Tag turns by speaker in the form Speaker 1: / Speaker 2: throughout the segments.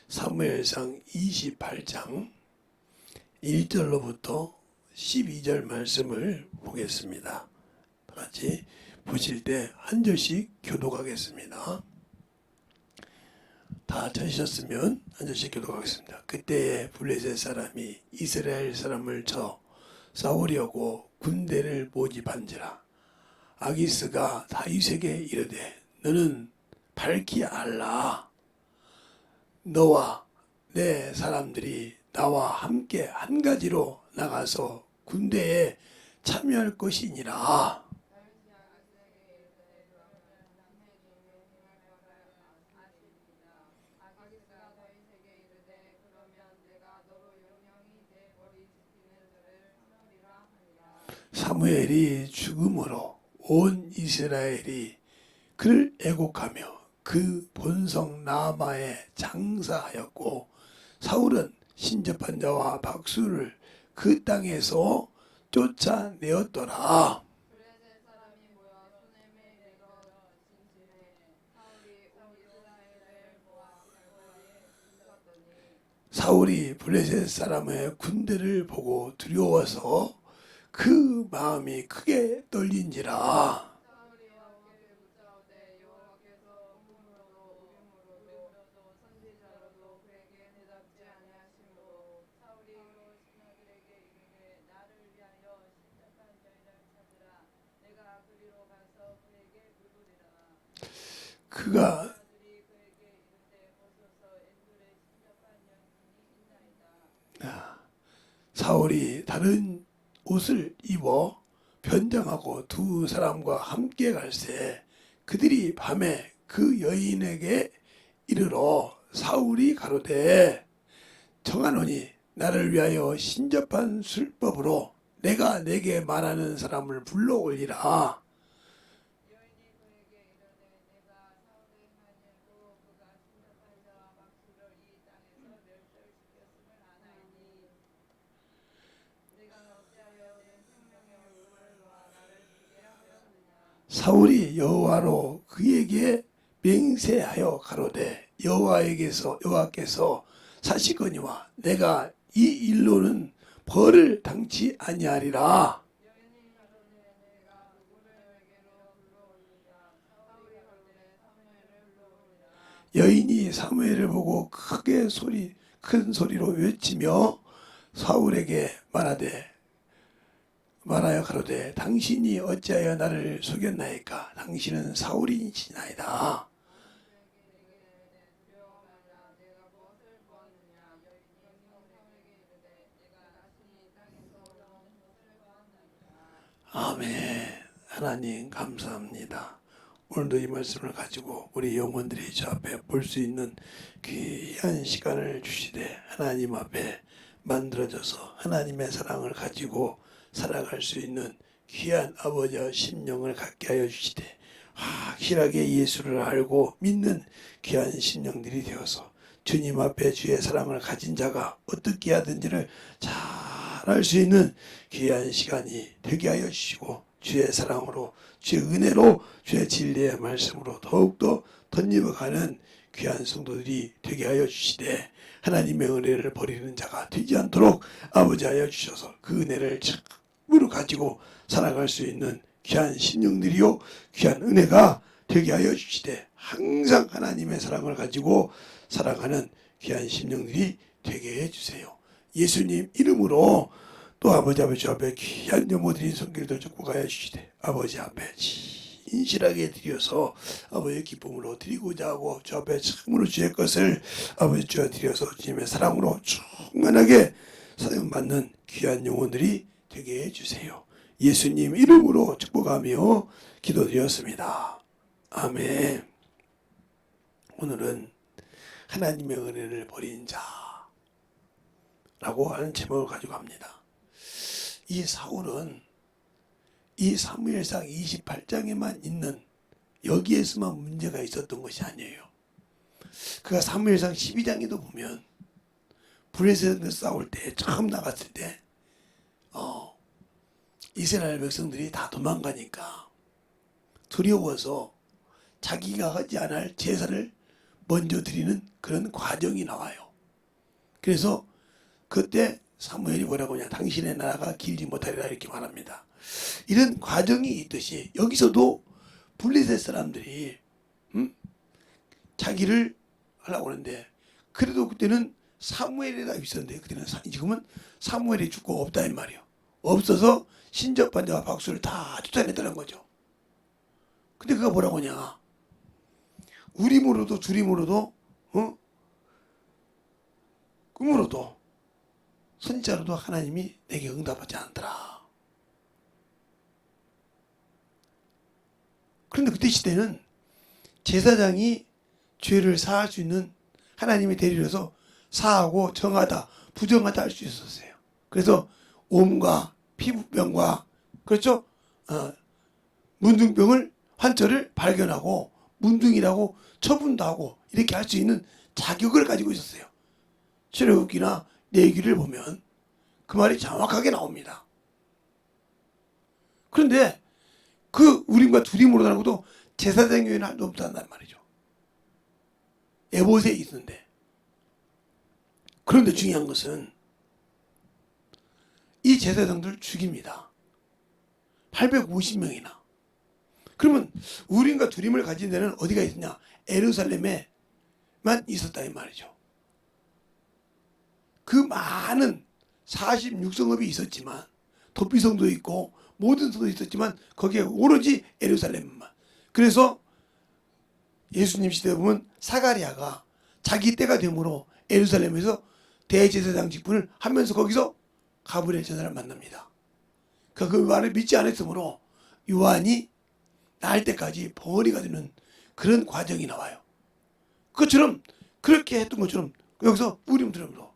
Speaker 1: 사무엘상 28장 1절로부터 12절 말씀을 보겠습니다. 같이 보실 때 한 절씩 교독하겠습니다. 다 찾으셨으면 한 절씩 교독하겠습니다. 그때에 블레셋 사람이 이스라엘 사람을 쳐 싸우려고 군대를 모집한지라. 아기스가 다윗에게 이르되 너는 밝히 알라. 너와 내 사람들이 나와 함께 한 가지로 나가서 군대에 참여할 것이니라. 사무엘이 죽음으로 온 이스라엘이 그를 애곡하며 그 본성 라마에 장사하였고 사울은 신접한 자와 박수를 그 땅에서 쫓아내었더라. 사울이 블레셋 사람의 군대를 보고 두려워서 그 마음이 크게 떨린지라. 그가 사울이 다른 옷을 입어 변장하고 두 사람과 함께 갈새 그들이 밤에 그 여인에게 이르러 사울이 가로되 청하노니 나를 위하여 신접한 술법으로 내가 내게 말하는 사람을 불러올리라. 사울이 여호와로 그에게 맹세하여 가로되 여호와께서 사시거니와 내가 이 일로는 벌을 당치 아니하리라. 여인이 사무엘을 보고 큰 소리로 외치며 사울에게 말하여 가로되 당신이 어찌하여 나를 속였나이까? 당신은 사울이시나이다. 아멘. 하나님 감사합니다. 오늘도 이 말씀을 가지고 우리 영혼들이 저 앞에 볼 수 있는 귀한 시간을 주시되 하나님 앞에 만들어져서 하나님의 사랑을 가지고 살아갈 수 있는 귀한 아버지와 심령을 갖게 하여 주시되 확실하게 예수를 알고 믿는 귀한 심령들이 되어서 주님 앞에 주의 사랑을 가진 자가 어떻게 하든지를 잘 알 수 있는 귀한 시간이 되게 하여 주시고 주의 사랑으로 주의 은혜로 주의 진리의 말씀으로 더욱더 덧입어가는 귀한 성도들이 되게 하여 주시되 하나님의 은혜를 버리는 자가 되지 않도록 아버지 하여 주셔서 그 은혜를 참으로 가지고 살아갈 수 있는 귀한 심령들이요 귀한 은혜가 되게 하여 주시되 항상 하나님의 사랑을 가지고 살아가는 귀한 심령들이 되게 해주세요. 예수님 이름으로 또 아버지 앞에 귀한 영혼들이 손길들 축복하여 주시되 아버지 앞에 진실하게 드려서 아버지의 기쁨으로 드리고자 하고 주 앞에 참으로 주의 것을 아버지 주여 드려서 주님의 사랑으로 충만하게 사용받는 귀한 영혼들이 되게 해주세요. 예수님 이름으로 축복하며 기도드렸습니다. 아멘. 오늘은 하나님의 은혜를 버린 자라고 하는 제목을 가지고 합니다. 이 사울은 이 사무엘상 28장에만 있는 여기에서만 문제가 있었던 것이 아니에요. 그가 사무엘상 12장에도 보면 블레셋과 싸울 때 처음 나갔을 때 이스라엘 백성들이 다 도망가니까 두려워서 자기가 하지 않을 제사를 먼저 드리는 그런 과정이 나와요. 그래서 그때 사무엘이 뭐라고 하냐, 당신의 나라가 길지 못하리라 이렇게 말합니다. 이런 과정이 있듯이 여기서도 블레셋 사람들이 자기를 하려고 하는데, 그래도 그때는 사무엘이라 있었는데, 그때는 지금은 사무엘이 죽고 없다 이 말이에요. 없어서 신접반자와 박수를 다 쫓아냈다는 거죠. 근데 그가 뭐라고 하냐, 우림으로도 주림으로도 꿈으로도 선자로도 하나님이 내게 응답하지 않더라. 그런데 그때 시대는 제사장이 죄를 사할 수 있는 하나님의 대리로서 사하고 정하다 부정하다 할 수 있었어요. 그래서 옴과 피부병과, 그렇죠, 문둥병을 환자를 발견하고 문둥이라고 처분도 하고 이렇게 할 수 있는 자격을 가지고 있었어요. 출애굽기나 레위기를 보면 그 말이 정확하게 나옵니다. 그런데 그 우림과 두림으로라는 것도 제사장 외에는 할 수 없다는 말이죠. 에봇에 있는데. 그런데 중요한 것은 이 제사장들 죽입니다. 850명이나. 그러면 우림과 두림을 가진 데는 어디가 있느냐? 예루살렘에만 있었다 이 말이죠. 그 많은 46성읍이 있었지만, 도피성도 있고 모든 성도 있었지만 거기에 오로지 예루살렘만. 그래서 예수님 시대에 보면 사가랴가 자기 때가 되므로 예루살렘에서 대제사장 직분을 하면서 거기서 가브리엘 천사를 만납니다. 그 말을 믿지 않았으므로 요한이 날 때까지 벌이가 되는 그런 과정이 나와요. 그것처럼, 그렇게 했던 것처럼 여기서 우림 두림으로,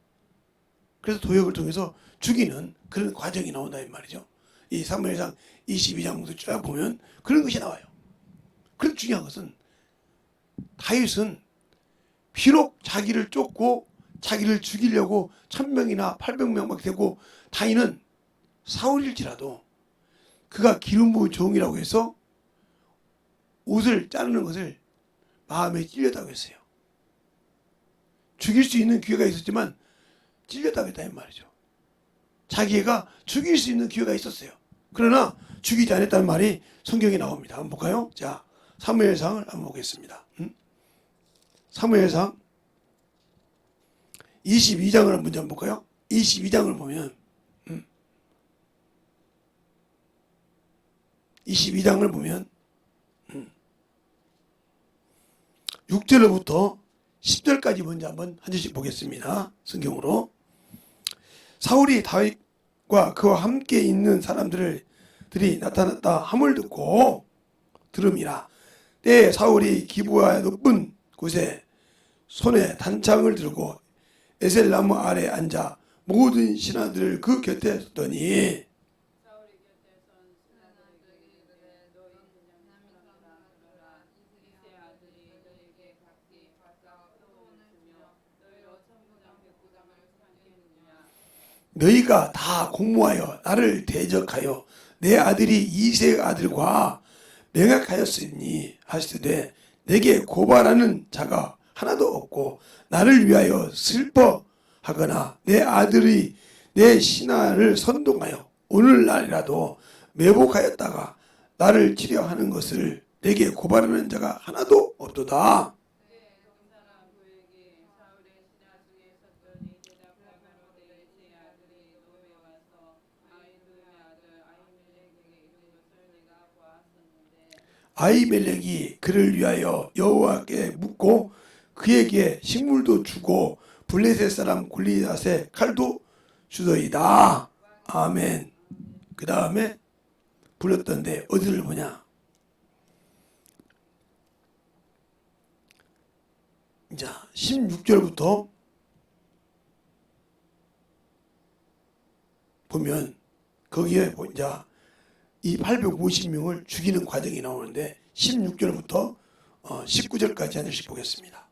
Speaker 1: 그래서 도역을 통해서 죽이는 그런 과정이 나온다 이 말이죠. 이 사무엘상 22장부터 쭉 보면 그런 것이 나와요. 그런데 중요한 것은 다윗은 비록 자기를 쫓고 자기를 죽이려고 1000명이나 800명밖에 되고 다니는 사울일지라도 그가 기름 부은 종이라고 해서 옷을 자르는 것을 마음에 찔렸다고 했어요. 죽일 수 있는 기회가 있었지만 찔렸다고 했다 이 말이죠. 자기가 죽일 수 있는 기회가 있었어요. 그러나 죽이지 않았다는 말이 성경에 나옵니다. 한번 볼까요? 자, 사무엘상을 한번 보겠습니다. 사무엘상 22장을 먼저 한번 볼까요? 22장을 보면 22장을 보면 6절부터 10절까지 먼저 한번 한 절씩 보겠습니다. 성경으로. 사울이 다윗과 그와 함께 있는 사람들이 나타났다 함을 듣고 들음이라. 때에 사울이 기브아 높은 곳에 손에 단창을 들고 에셀나무 아래 앉아 모든 신하들을 그 곁에 섰더니, 너희가 다 공모하여 나를 대적하여 내 아들이 이새의 아들과 맹약하였으니 하시되 내게 고발하는 자가 하나도 없고 나를 위하여 슬퍼하거나 내 아들이 내 신하를 선동하여 오늘날이라도 매복하였다가 나를 치려하는 것을 내게 고발하는 자가 하나도 없도다. 아히멜렉이 그를 위하여 여호와께 묻고 그에게 식물도 주고 블레셋 사람 골리앗의 칼도 주더이다. 아멘. 그 다음에 불렀던데 어디를 보냐? 자, 16절부터 보면 거기에 이제 이 850명을 죽이는 과정이 나오는데 16절부터 19절까지 한 절씩 보겠습니다.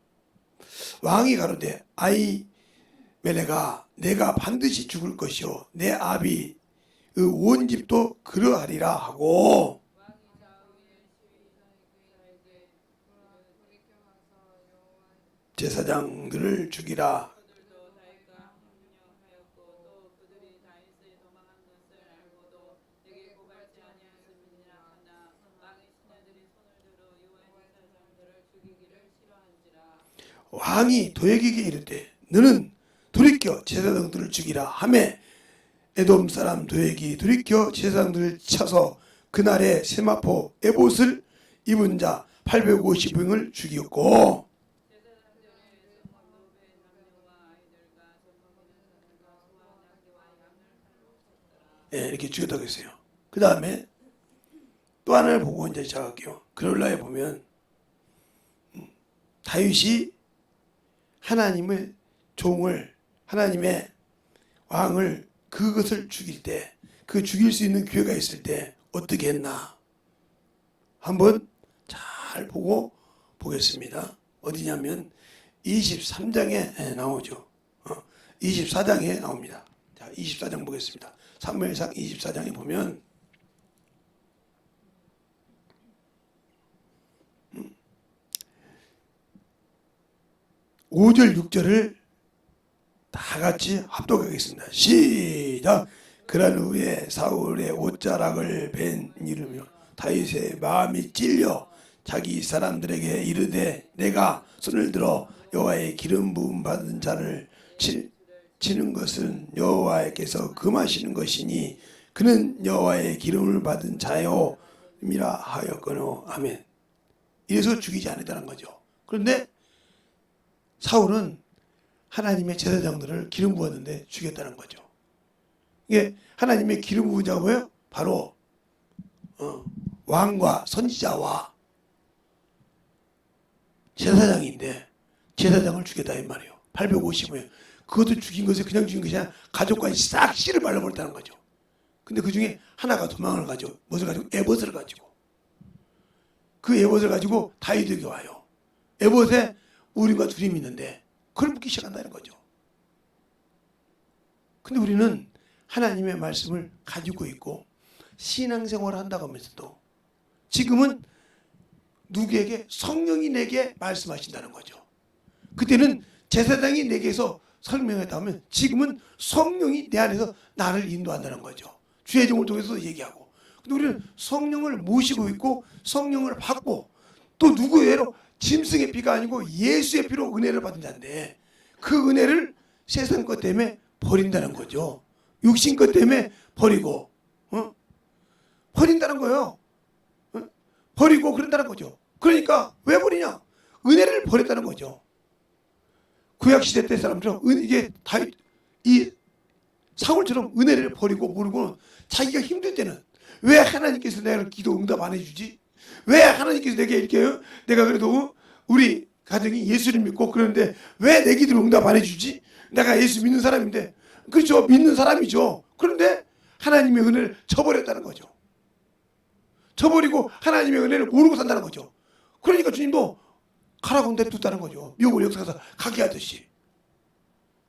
Speaker 1: 왕이 가로되 아히멜렉아 내가 반드시 죽을 것이요 내 아비 온 집도 그러하리라 하고, 제사장들을 죽이라.
Speaker 2: 그들도 다윗과 합력하였고 또 그들이 다윗의 도망한 것을 알고도 내게 고발지 아니하였음이니라 하나 왕의 신하들이 손을 들어 여호와의 제사장들을 죽이기를 싫어한지라.
Speaker 1: 왕이 도액에게 이르되 너는 돌이켜 제사장들을 죽이라 하매 에돔 사람 도액이 돌이켜 제사장들을 쳐서 그날에 세마포 에봇을 입은 자 850명을 죽였고,
Speaker 2: 제사장들의 성원노베 남녀와 아이들과 젖먹이는 사람과 소와 나귀와 양을 칼로 쳤더라.
Speaker 1: 이렇게 죽였다고 했어요. 그 다음에 또 하나를 보고 이제 시작할게요. 그럴라에 보면 다윗이 하나님의 종을, 하나님의 왕을, 그것을 죽일 때, 그 죽일 수 있는 기회가 있을 때 어떻게 했나 한번 잘 보고 보겠습니다. 어디냐면 23장에 나오죠. 24장에 나옵니다. 자, 24장 보겠습니다. 사무엘상 24장에 보면 5절 6절을 다 같이 합독하겠습니다. 시작. 그런 후에 사울의 옷자락을 벤 이르며 다윗의 마음이 찔려 자기 사람들에게 이르되 내가 손을 들어 여호와의 기름 부음 받은 자를 치는 것은 여호와께서 금하시는 것이니 그는 여호와의 기름을 받은 자요이라 하였거늘. 아멘. 이래서 죽이지 않았다는 거죠. 그런데 사울은 하나님의 제사장들을 기름 부었는데 죽였다는 거죠. 이게 하나님의 기름 부은 자가 뭐예요? 바로 왕과 선지자와 제사장인데 제사장을 죽였다 이 말이에요. 850명. 그것도 죽인 것이 그냥 죽인 것이 아니라 가족까지 싹 씨를 발라버렸다는 거죠. 근데 그 중에 하나가 도망을 가지고 무엇을 가지고 에봇을 가지고 그 에봇을 가지고 다윗에게 와요. 에봇에 우림과 두림이 있는데 그걸 묻기 시작한다는 거죠. 근데 우리는 하나님의 말씀을 가지고 있고 신앙생활을 한다고 하면서도 지금은 누구에게? 성령이 내게 말씀하신다는 거죠. 그때는 제사장이 내게서 설명했다면 지금은 성령이 내 안에서 나를 인도한다는 거죠. 주의 종을 통해서 얘기하고. 근데 우리는 성령을 모시고 있고 성령을 받고 또 누구예요? 짐승의 피가 아니고 예수의 피로 은혜를 받은 자인데 그 은혜를 세상 것 때문에 버린다는 거죠. 육신 것 때문에 버리고 버린다는 거예요. 버리고 그런다는 거죠. 그러니까 왜 버리냐? 은혜를 버렸다는 거죠. 구약시대 때 사람들은 이게 다윗 이 사울처럼 은혜를 버리고 모르고는 자기가 힘들 때는 왜 하나님께서 내가 기도 응답 안 해주지? 왜 하나님께서 내게 이렇게 내가 그래도 우리 가정이 예수를 믿고 그러는데 왜 내 기도를 응답 안 해주지? 내가 예수 믿는 사람인데. 그렇죠. 믿는 사람이죠. 그런데 하나님의 은혜를 저버렸다는 거죠. 저버리고 하나님의 은혜를 모르고 산다는 거죠. 그러니까 주님도 가라고 냅뒀다는 거죠. 미혹을 역사에서 가게 하듯이.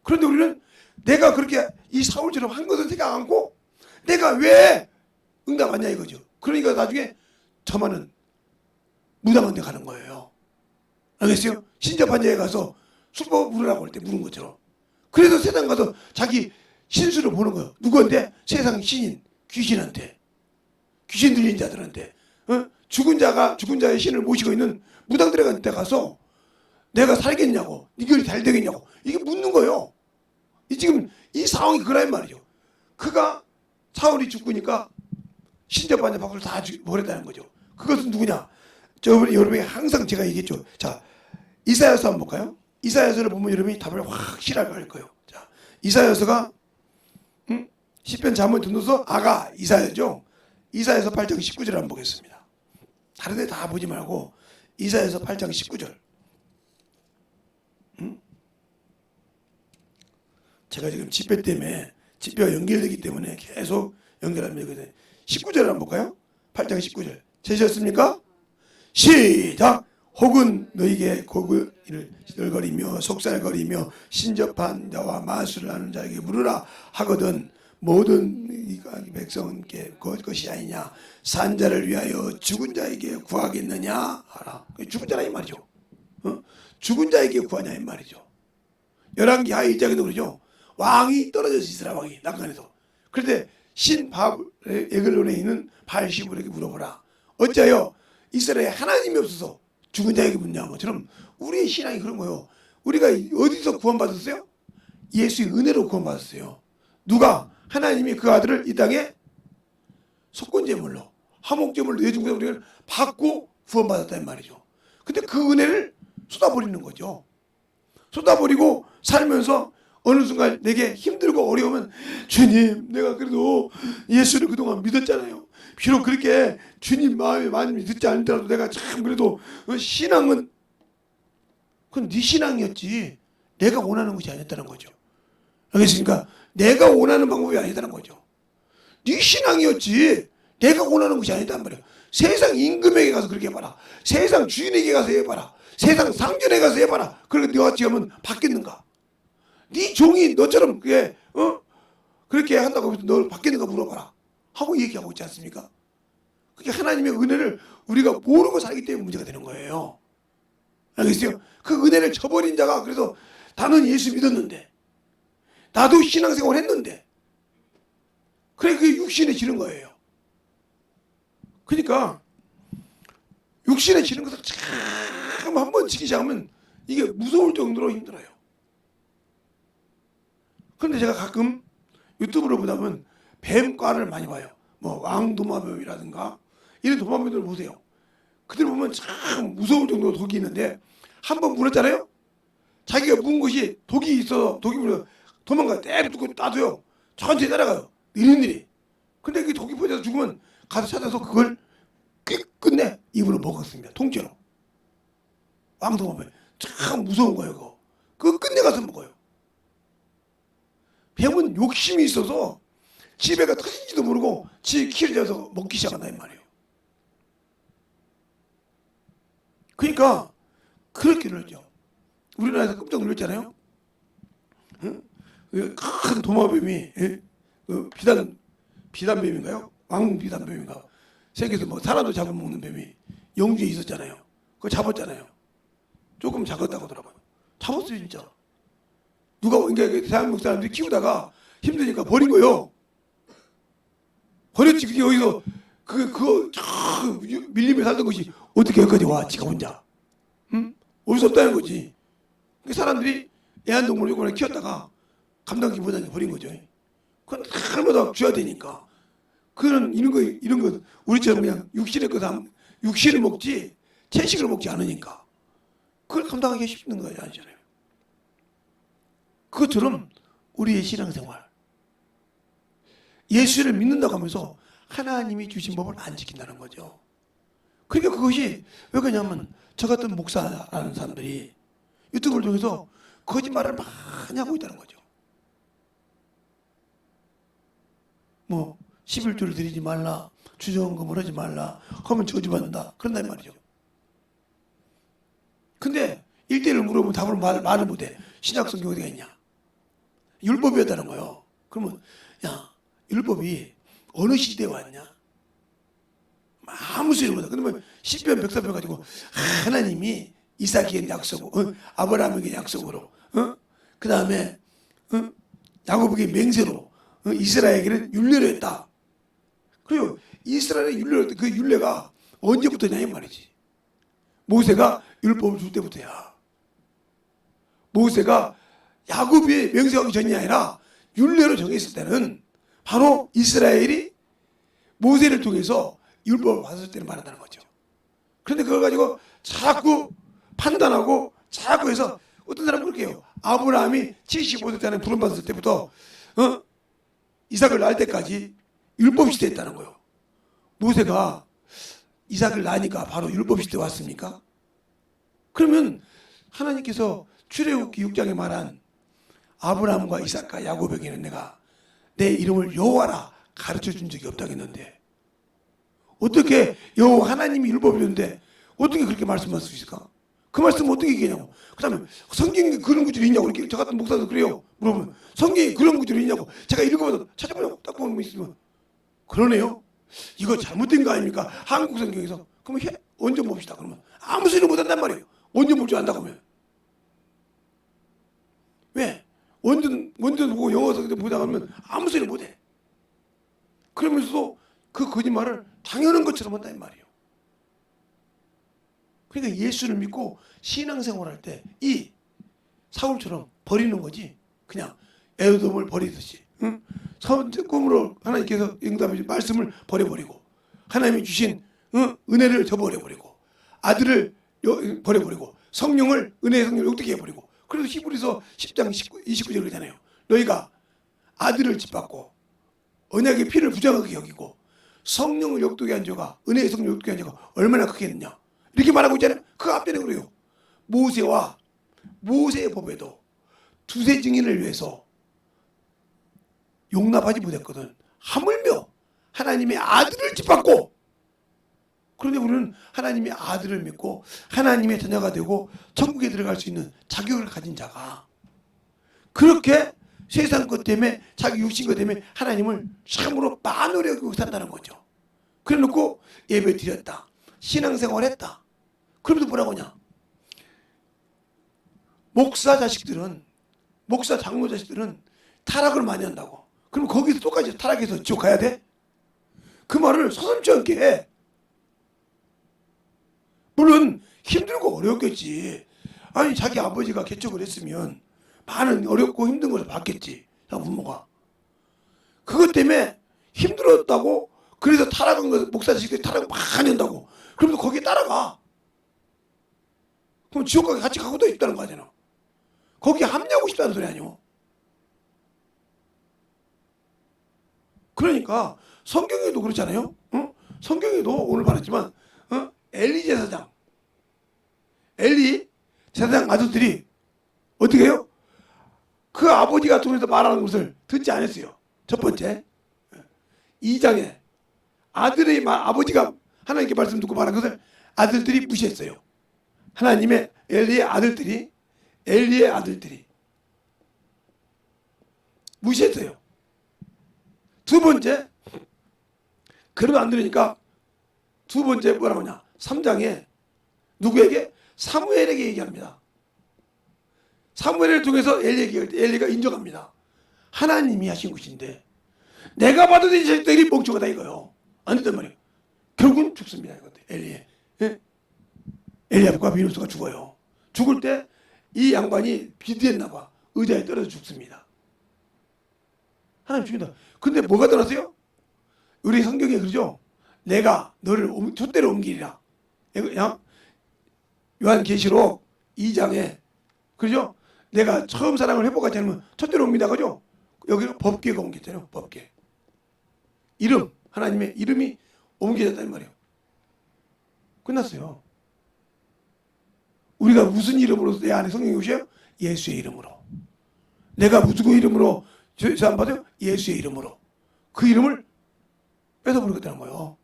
Speaker 1: 그런데 우리는 내가 그렇게 이 사울처럼 한 것을 생각 않고 내가 왜 응답 안 하냐 이거죠. 그러니까 나중에 저만은 무당한 데 가는 거예요. 알겠어요? 신접한 자에 가서 술법 물으라고 할 때 물은 것처럼. 그래서 세상 가서 자기 신수를 보는 거예요. 누구한테? 세상 신인, 귀신한테. 귀신 들린 자들한테. 죽은 자의 신을 모시고 있는 무당들한테 가서 내가 살겠냐고, 네 결이 잘 되겠냐고 이게 묻는 거예요. 지금 이 상황이 그란 말이죠. 그가 사울이 죽으니까 신접한 자 밖을 다 버렸다는 거죠. 그것은 누구냐? 저번에 여러분이 항상 제가 얘기했죠. 자, 이사야서 한번 볼까요? 이사야서를 보면 여러분이 답을 확실하게 알 거예요. 자, 이사야서가 시편 잠언 등도서 아가 이사야죠. 이사야서 8장 19절 한번 보겠습니다. 다른 데 다 보지 말고 이사야서 8장 19절. 제가 지금 집회 때문에 집회가 연결되기 때문에 계속 연결합니다. 19절 한번 볼까요? 8장 19절. 되셨습니까? 시작. 혹은 너에게 고기를 시들거리며 속살거리며 신접한 자와 마술을 하는 자에게 물으라 하거든 모든 백성은 그것이 아니냐. 산 자를 위하여 죽은 자에게 구하겠느냐 하라. 죽은 자라 이 말이죠. 죽은 자에게 구하냐 이 말이죠. 열왕기 하에 1장에도 그러죠. 왕이 떨어져서 이스라엘 왕이 낙관해서. 그런데 신 에글론에 있는 바알시불에게 물어보라. 어찌하여 이스라엘에 하나님이 없어서 죽은 자에게 묻냐. 것처럼 우리의 신앙이 그런 거예요. 우리가 어디서 구원받았어요? 예수의 은혜로 구원받았어요. 누가? 하나님이 그 아들을 이 땅에 속건제물로 화목제물로 내준 것을 우리가 받고 구원받았다는 말이죠. 근데 그 은혜를 쏟아버리는 거죠. 쏟아버리고 살면서 어느 순간 내게 힘들고 어려우면 주님 내가 그래도 예수를 그동안 믿었잖아요. 비록 그렇게 주님 마음에 많이 듣지 않더라도 내가 참 그래도 신앙은 그건 네 신앙이었지 내가 원하는 것이 아니었다는 거죠. 알겠습니까? 내가 원하는 방법이 아니다는 거죠. 네 신앙이었지 내가 원하는 것이 아니단 말이에요. 세상 임금에게 가서 그렇게 해봐라. 세상 주인에게 가서 해봐라. 세상 상전에 가서 해봐라. 그렇게 너같이 하면 바뀌는가? 네 종이 너처럼 그렇게 한다고 해서 너 바뀌는가 물어봐라 하고 얘기하고 있지 않습니까? 그게 하나님의 은혜를 우리가 모르고 살기 때문에 문제가 되는 거예요. 알겠어요? 그 은혜를 저버린 자가 그래서 나는 예수 믿었는데 나도 신앙생활 했는데 그래 그게 육신에 지는 거예요. 그러니까 육신에 지는 것을 참 한 번 지키지 않으면 이게 무서울 정도로 힘들어요. 그런데 제가 가끔 유튜브를 보다 보면 뱀과를 많이 봐요. 뭐 왕도마뱀이라든가 이런 도마뱀들을 보세요. 그들 보면 참 무서울 정도로 독이 있는데 한 번 물었잖아요. 자기가 문 것이 독이 있어 독이 물어 도망가 내비두고 놔둬요. 천천히 따라가요. 느릿느릿. 근데 그 독이 퍼져서 죽으면 가서 찾아서 그걸 끝내 입으로 먹었습니다. 통째로. 왕도마뱀 참 무서운 거예요. 그거 끝내 가서 먹어요. 뱀은 욕심이 있어서 집에가 터진지도 모르고 지 키를 잡아서 먹기 시작한다 이 말이에요. 그러니까 그렇게 놀죠. 우리나라에서 깜짝 놀랐잖아요. 큰 도마뱀이 비단뱀인가요? 왕비단뱀인가? 세계에서 뭐 사람도 잡아먹는 뱀이 영주에 있었잖아요. 그거 잡았잖아요. 조금 작았다고 하더라고요. 잡았어요 진짜. 누가 그러니까 대한민국 사람들이 키우다가 힘드니까 버린 거예요. 버렸지. 그게 어디서 그거 밀림에 살던 것이 어떻게 여기까지 와 지가 혼자. 응? 올 수 없다는 거지. 그 사람들이 애완동물을 요번에 키웠다가 감당하기 못하니까 버린 거죠. 그건 날마다 줘야 되니까. 그런 이런 거 우리처럼 그냥 육신을 먹지 채식을 먹지 않으니까 그걸 감당하기 쉽는 거 아니잖아요. 그것처럼 우리의 신앙생활 예수를 믿는다고 하면서 하나님이 주신 법을 안 지킨다는 거죠. 그러니까 그것이 왜 그러냐면 저 같은 목사라는 사람들이 유튜브를 통해서 거짓말을 많이 하고 있다는 거죠. 뭐 11조를 드리지 말라, 주정금을 하지 말라 하면 저주받는다 그런단 말이죠. 근데 1대1을 물어보면 답을 말을 못해. 신약 성경 어디가 있냐? 율법이었다는 거예요. 그러면 야 율법이 어느 시대에 왔냐? 아무 소리 못해. 그러면 10편 103편 가지고 하나님이 이삭에게 약속으로 아브라함에게 약속으로 그 다음에 야곱에게 맹세로 이스라엘에게는 율례로 했다. 그리고 이스라엘의 율례로 그 율례가 언제부터냐 이 말이지. 모세가 율법을 줄 때부터야. 모세가 야곱이 맹세하기 전이 아니라 율례로 정했을 때는 바로 이스라엘이 모세를 통해서 율법을 받았을 때를 말한다는 거죠. 그런데 그걸 가지고 자꾸 판단하고 자꾸 해서 어떤 사람은 그렇게 해요. 아브라함이 75세 때는 부름받았을 때부터 이삭을 낳을 때까지 율법 시대에 있다는 거예요. 모세가 이삭을 낳으니까 바로 율법 시대에 왔습니까? 그러면 하나님께서 출애굽기 6장에 말한 아브라함과 이삭과 야곱에게는 내가 내 이름을 여호와라 가르쳐준 적이 없다고 했는데 어떻게 여호와 하나님이 율법을 줬는데 어떻게 그렇게 말씀할 수 있을까? 그 말씀 어떻게 얘기하냐고. 그 다음에 성경에 그런 구절이 있냐고. 이렇게 저 같은 목사도 그래요. 물어보면 성경에 그런 구절이 있냐고. 제가 읽어봐도 찾아보려고 딱 보면 있으면 그러네요. 이거 잘못된 거 아닙니까? 한국 성경에서. 그러면 원전 봅시다. 그러면 아무 소리 못한단 말이에요. 원전 볼 줄 안다고 하면. 왜? 원전 보고 영어 성경 보다 가면 아무 소리 못해. 그러면서도 그 거짓말을 당연한 것처럼 한다 이 말이에요. 그러니까 예수를 믿고 신앙생활할 때 이 사울처럼 버리는 거지. 그냥 에도돔을 버리듯이. 응? 꿈으로 하나님께서 응답해 주신 말씀을 버려버리고 하나님이 주신 은혜를 저버려버리고 아들을 버려버리고 성령을 은혜의 성령을 욕되게 해버리고. 그래서 히브리서 10장 29절 그러잖아요. 너희가 아들을 짓밟고 언약의 피를 부정하게 여기고 성령을 욕되게 한 자가 은혜의 성령을 욕되게 한 자가 얼마나 크겠느냐 이렇게 말하고 있잖아요. 그 앞에는 그래요. 모세의 법에도 두세 증인을 위해서 용납하지 못했거든. 하물며 하나님의 아들을 짓밟고. 그런데 우리는 하나님의 아들을 믿고 하나님의 자녀가 되고 천국에 들어갈 수 있는 자격을 가진 자가 그렇게 세상 것 때문에 자기 육신 것 때문에 하나님을 참으로 만으로 여기고 산다는 거죠. 그래 놓고 예배 드렸다. 신앙생활 했다. 그러면서 뭐라고 하냐. 목사 장로 자식들은 타락을 많이 한다고. 그럼 거기서 똑같이 타락해서 지옥 가야 돼? 그 말을 서슴지 않게 해. 물론 힘들고 어렵겠지. 아니 자기 아버지가 개척을 했으면 많은 어렵고 힘든 것을 봤겠지. 부모가. 그것 때문에 힘들었다고 그래서 타락한 거 목사 자식들이 타락을 많이 한다고. 그러면서 거기에 따라가. 그럼 지옥 가게 같이 가고도 있다는 거 아니야. 거기에 합류하고 싶다는 소리 아니오. 그러니까 성경에도 그렇잖아요. 성경에도 오늘 말했지만 엘리 제사장 아들들이 어떻게 해요? 그 아버지가 통해서 말하는 것을 듣지 않았어요. 첫 번째 2장에 아버지가 하나님께 말씀 듣고 말한 것을 아들들이 무시했어요. 하나님의 엘리의 아들들이 무시했어요. 두 번째 그래도 안 들으니까 두 번째 뭐라고 하냐. 3장에 누구에게? 사무엘에게 얘기합니다. 사무엘을 통해서 엘리가 인정합니다. 하나님이 하신 것인데 내가 받아들인 자식들이 멍청하다 이거요. 안 된단 말이에요. 결국은 죽습니다. 이것도 엘리압과 비누스가 죽어요. 죽을 때 이 양반이 비드했나 봐. 의자에 떨어져 죽습니다. 하나님 죽인다. 근데 뭐가 떠났어요? 우리 성경에 그러죠. 내가 너를 촛대로 옮기리라. 요한계시록 2장에 그러죠. 내가 처음 사랑을 회복하지 않으면 촛대로 옮긴다 그죠. 여기는 법궤가 옮겼잖아요. 법궤. 하나님의 이름이 옮겨졌단 말이에요. 끝났어요. 우리가 무슨 이름으로 내 안에 성령이 오셔요? 예수의 이름으로. 내가 무슨 이름으로 죄 안 받아요? 예수의 이름으로. 그 이름을 뺏어버리겠다는 거예요.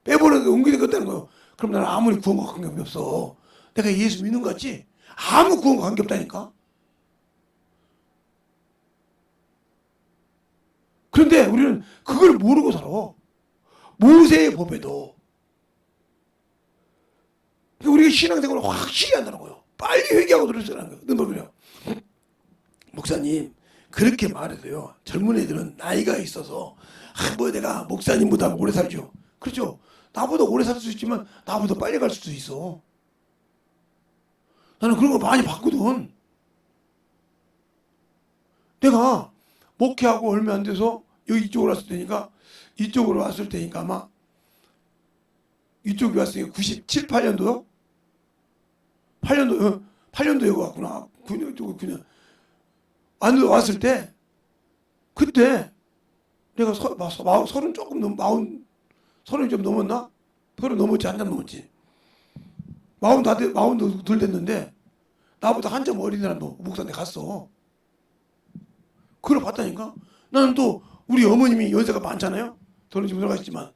Speaker 1: 옮기겠다는 거예요. 그럼 나는 아무리 구원과 관계가 없어. 내가 예수 믿는 것 같지? 아무 구원과 관계 없다니까. 그런데 우리는 그걸 모르고 살아. 모세의 법에도 우리가 신앙생활을 확실히 한다는 거예요. 빨리 회개하고 들으라는 거예요. 너는 목사님 그렇게 말해도요. 젊은 애들은 나이가 있어서 내가 목사님보다 오래 살죠. 그렇죠. 나보다 오래 살 수 있지만 나보다 빨리 갈 수도 있어. 나는 그런 거 많이 봤거든. 내가 목회하고 얼마 안 돼서 여기 이쪽으로 왔을 때니까 아마 이쪽에 왔으니까 97, 8년도요? 8년도에 왔구나. 9년. 왔을 때, 그때 내가 서른 조금 서른이 좀 넘었나? 서른 넘었지, 한참 넘었지. 마흔도 덜 됐는데, 나보다 한참 어린 사람도 목사한테 갔어. 그걸 봤다니까? 나는 또 우리 어머님이 연세가 많잖아요? 저는 지금 돌아가셨지만.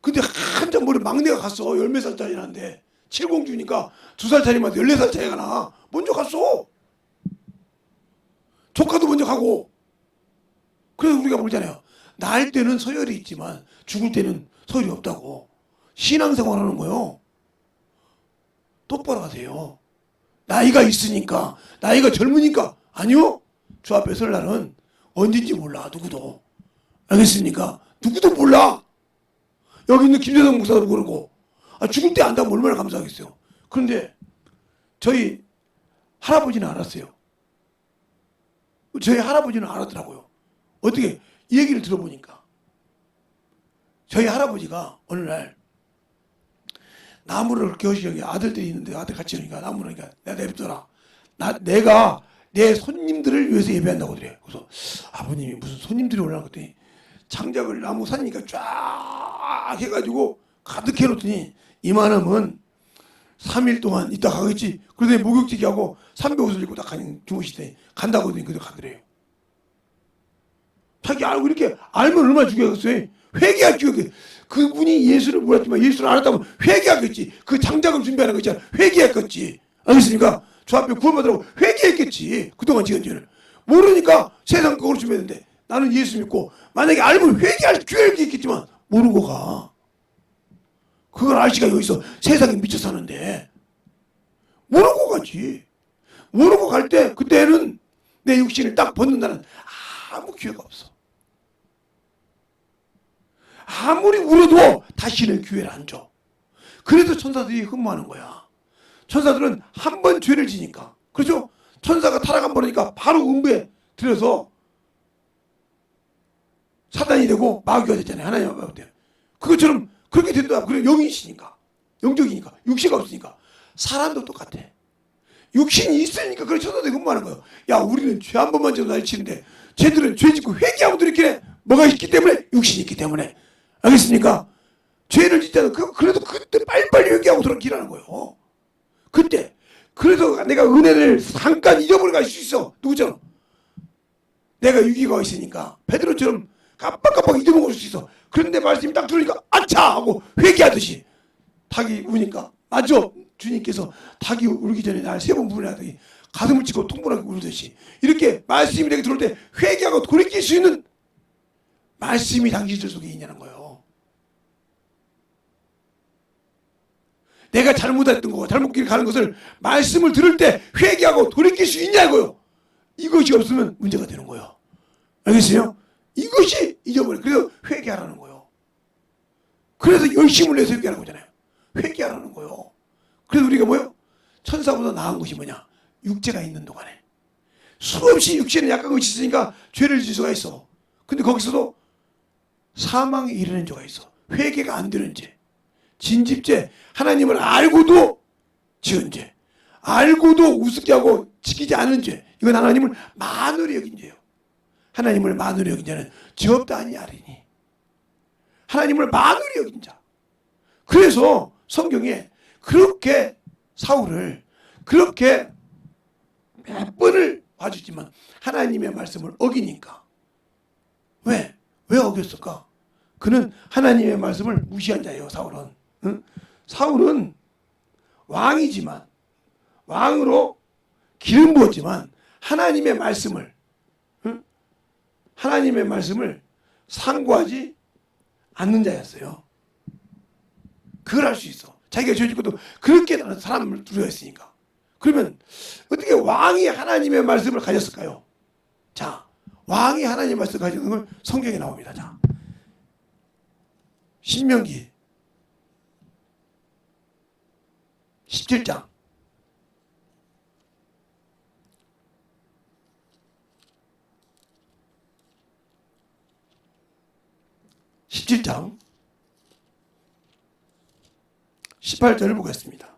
Speaker 1: 근데 한참 머리 막내가 갔어. 열몇 살짜리라는데 70주니까 2살 차이만 14살 차이가 나. 먼저 갔어. 조카도 먼저 가고. 그래서 우리가 모르잖아요. 날 때는 서열이 있지만 죽을 때는 서열이 없다고. 신앙생활 하는 거요. 똑바로 하세요. 나이가 있으니까, 나이가 젊으니까 아니요. 주 앞에 설 날은 언제인지 몰라. 누구도. 알겠습니까? 누구도 몰라. 여기 있는 김재성 목사도 모르고. 죽을 때 안다면 얼마나 감사하겠어요. 그런데 저희 할아버지는 알았어요. 저희 할아버지는 알았더라고요. 어떻게 이 얘기를 들어보니까 저희 할아버지가 어느 날 나무를 그렇게 여기 아들들이 있는데 아들 같이 오니까 나무를 그러니까 내가 냅둬라. 내가 내 손님들을 위해서 예배한다고 그래요. 그래서 아버님이 무슨 손님들이 올라온 것더니 장작을 나무 산이니까 쫙 해가지고 가득 해놓더니 이만하면 3일 동안 있다 가겠지. 그러더니 목욕지기 하고 삼배옷을 입고 딱 주무시더니 간다고 하더니 그대로 가더래요. 자기 알고 이렇게 알면 얼마나 죽여겠어요. 회개할 죽여겠. 그분이 예수를 몰랐지만 예수를 알았다면 회개하겠지. 그 장작을 준비하는 거 있잖아. 회개했겠지. 알겠습니까? 저 앞에 구원받으라고 회개했겠지. 그동안 지은 죄를. 모르니까 세상 그걸 준비했는데 나는 예수 믿고 만약에 알면 회개할 기회가 있겠지만 모르고 가. 그걸 알 시간이 여기서 세상에 미쳐 사는데 모르고 가지. 모르고 갈 때 그때는 내 육신을 딱 벗는다는 아무 기회가 없어. 아무리 울어도 다시는 기회를 안 줘. 그래서 천사들이 흠모하는 거야. 천사들은 한 번 죄를 지니까. 그렇죠? 천사가 타락한 버리니까 바로 음부에 들여서 사단이 되고 마귀가 됐잖아요. 하나님 아버지가 돼요. 그것처럼 그렇게 된다. 그래 영이시니까. 영적이니까. 육체가 없으니까. 사람도 똑같아. 육신이 있으니까 그런 천사들이 흠모하는 거예요. 야 우리는 죄 한 번만 져도 날 치는데 쟤들은 죄 짓고 회개하고 이렇게 뭐가 있기 때문에 육신이 있기 때문에. 알겠습니까? 죄를 짓잖아. 그래도 그때 빨리빨리 회개하고 돌아가라는 거예요. 그때. 그래서 내가 은혜를 잠깐 잊어버려 갈 수 있어. 누구처럼? 내가 유기가 있으니까. 베드로처럼 깜빡깜빡 잊어먹을 수 있어. 그런데 말씀이 딱 들으니까 아차! 하고 회개하듯이 닭이 우니까 맞죠? 주님께서 닭이 울기 전에 날 3번 부르더니 가슴을 치고 통분하게 울듯이 이렇게 말씀이 내게 들어올 때 회개하고 돌이킬 수 있는 말씀이 당신들 속에 있냐는 거예요. 내가 잘못했던 거, 잘못 길 가는 것을 말씀을 들을 때 회개하고 돌이킬 수 있냐고요. 이것이 없으면 문제가 되는 거예요. 알겠어요? 이것이 잊어버려. 그래서 회개하라는 거예요. 그래서 열심을 내서 회개하는 거잖아요. 회개하라는 거예요. 그래서 우리가 뭐예요? 천사보다 나은 것이 뭐냐? 육체가 있는 동안에. 수없이 육체는 약한 것이 있으니까 죄를 질 수가 있어. 근데 거기서도 사망에 이르는 죄가 있어. 회개가 안 되는 죄. 진집죄. 하나님을 알고도 지은 죄. 알고도 우습게 하고 지키지 않은 죄. 이건 하나님을 만으로 여긴 죄예요. 하나님을 만으로 여긴 자는 죄 없다 하니 아리니. 하나님을 만으로 여긴 자. 그래서 성경에 그렇게 사울을 그렇게 몇 번을 봐주지만 하나님의 말씀을 어기니까. 왜 어겼을까? 그는 하나님의 말씀을 무시한 자예요. 사울은. 응? 사울은 왕이지만 왕으로 기름 부었지만 하나님의 말씀을 하나님의 말씀을 상고하지 않는 자였어요. 그걸 할 수 있어. 자기가 죄 짓고도 그렇게 사람을 두려워했으니까. 그러면 어떻게 왕이 하나님의 말씀을 가졌을까요? 자, 왕이 하나님의 말씀을 가지는 걸 성경에 나옵니다. 자, 신명기 17장 18절을 보겠습니다.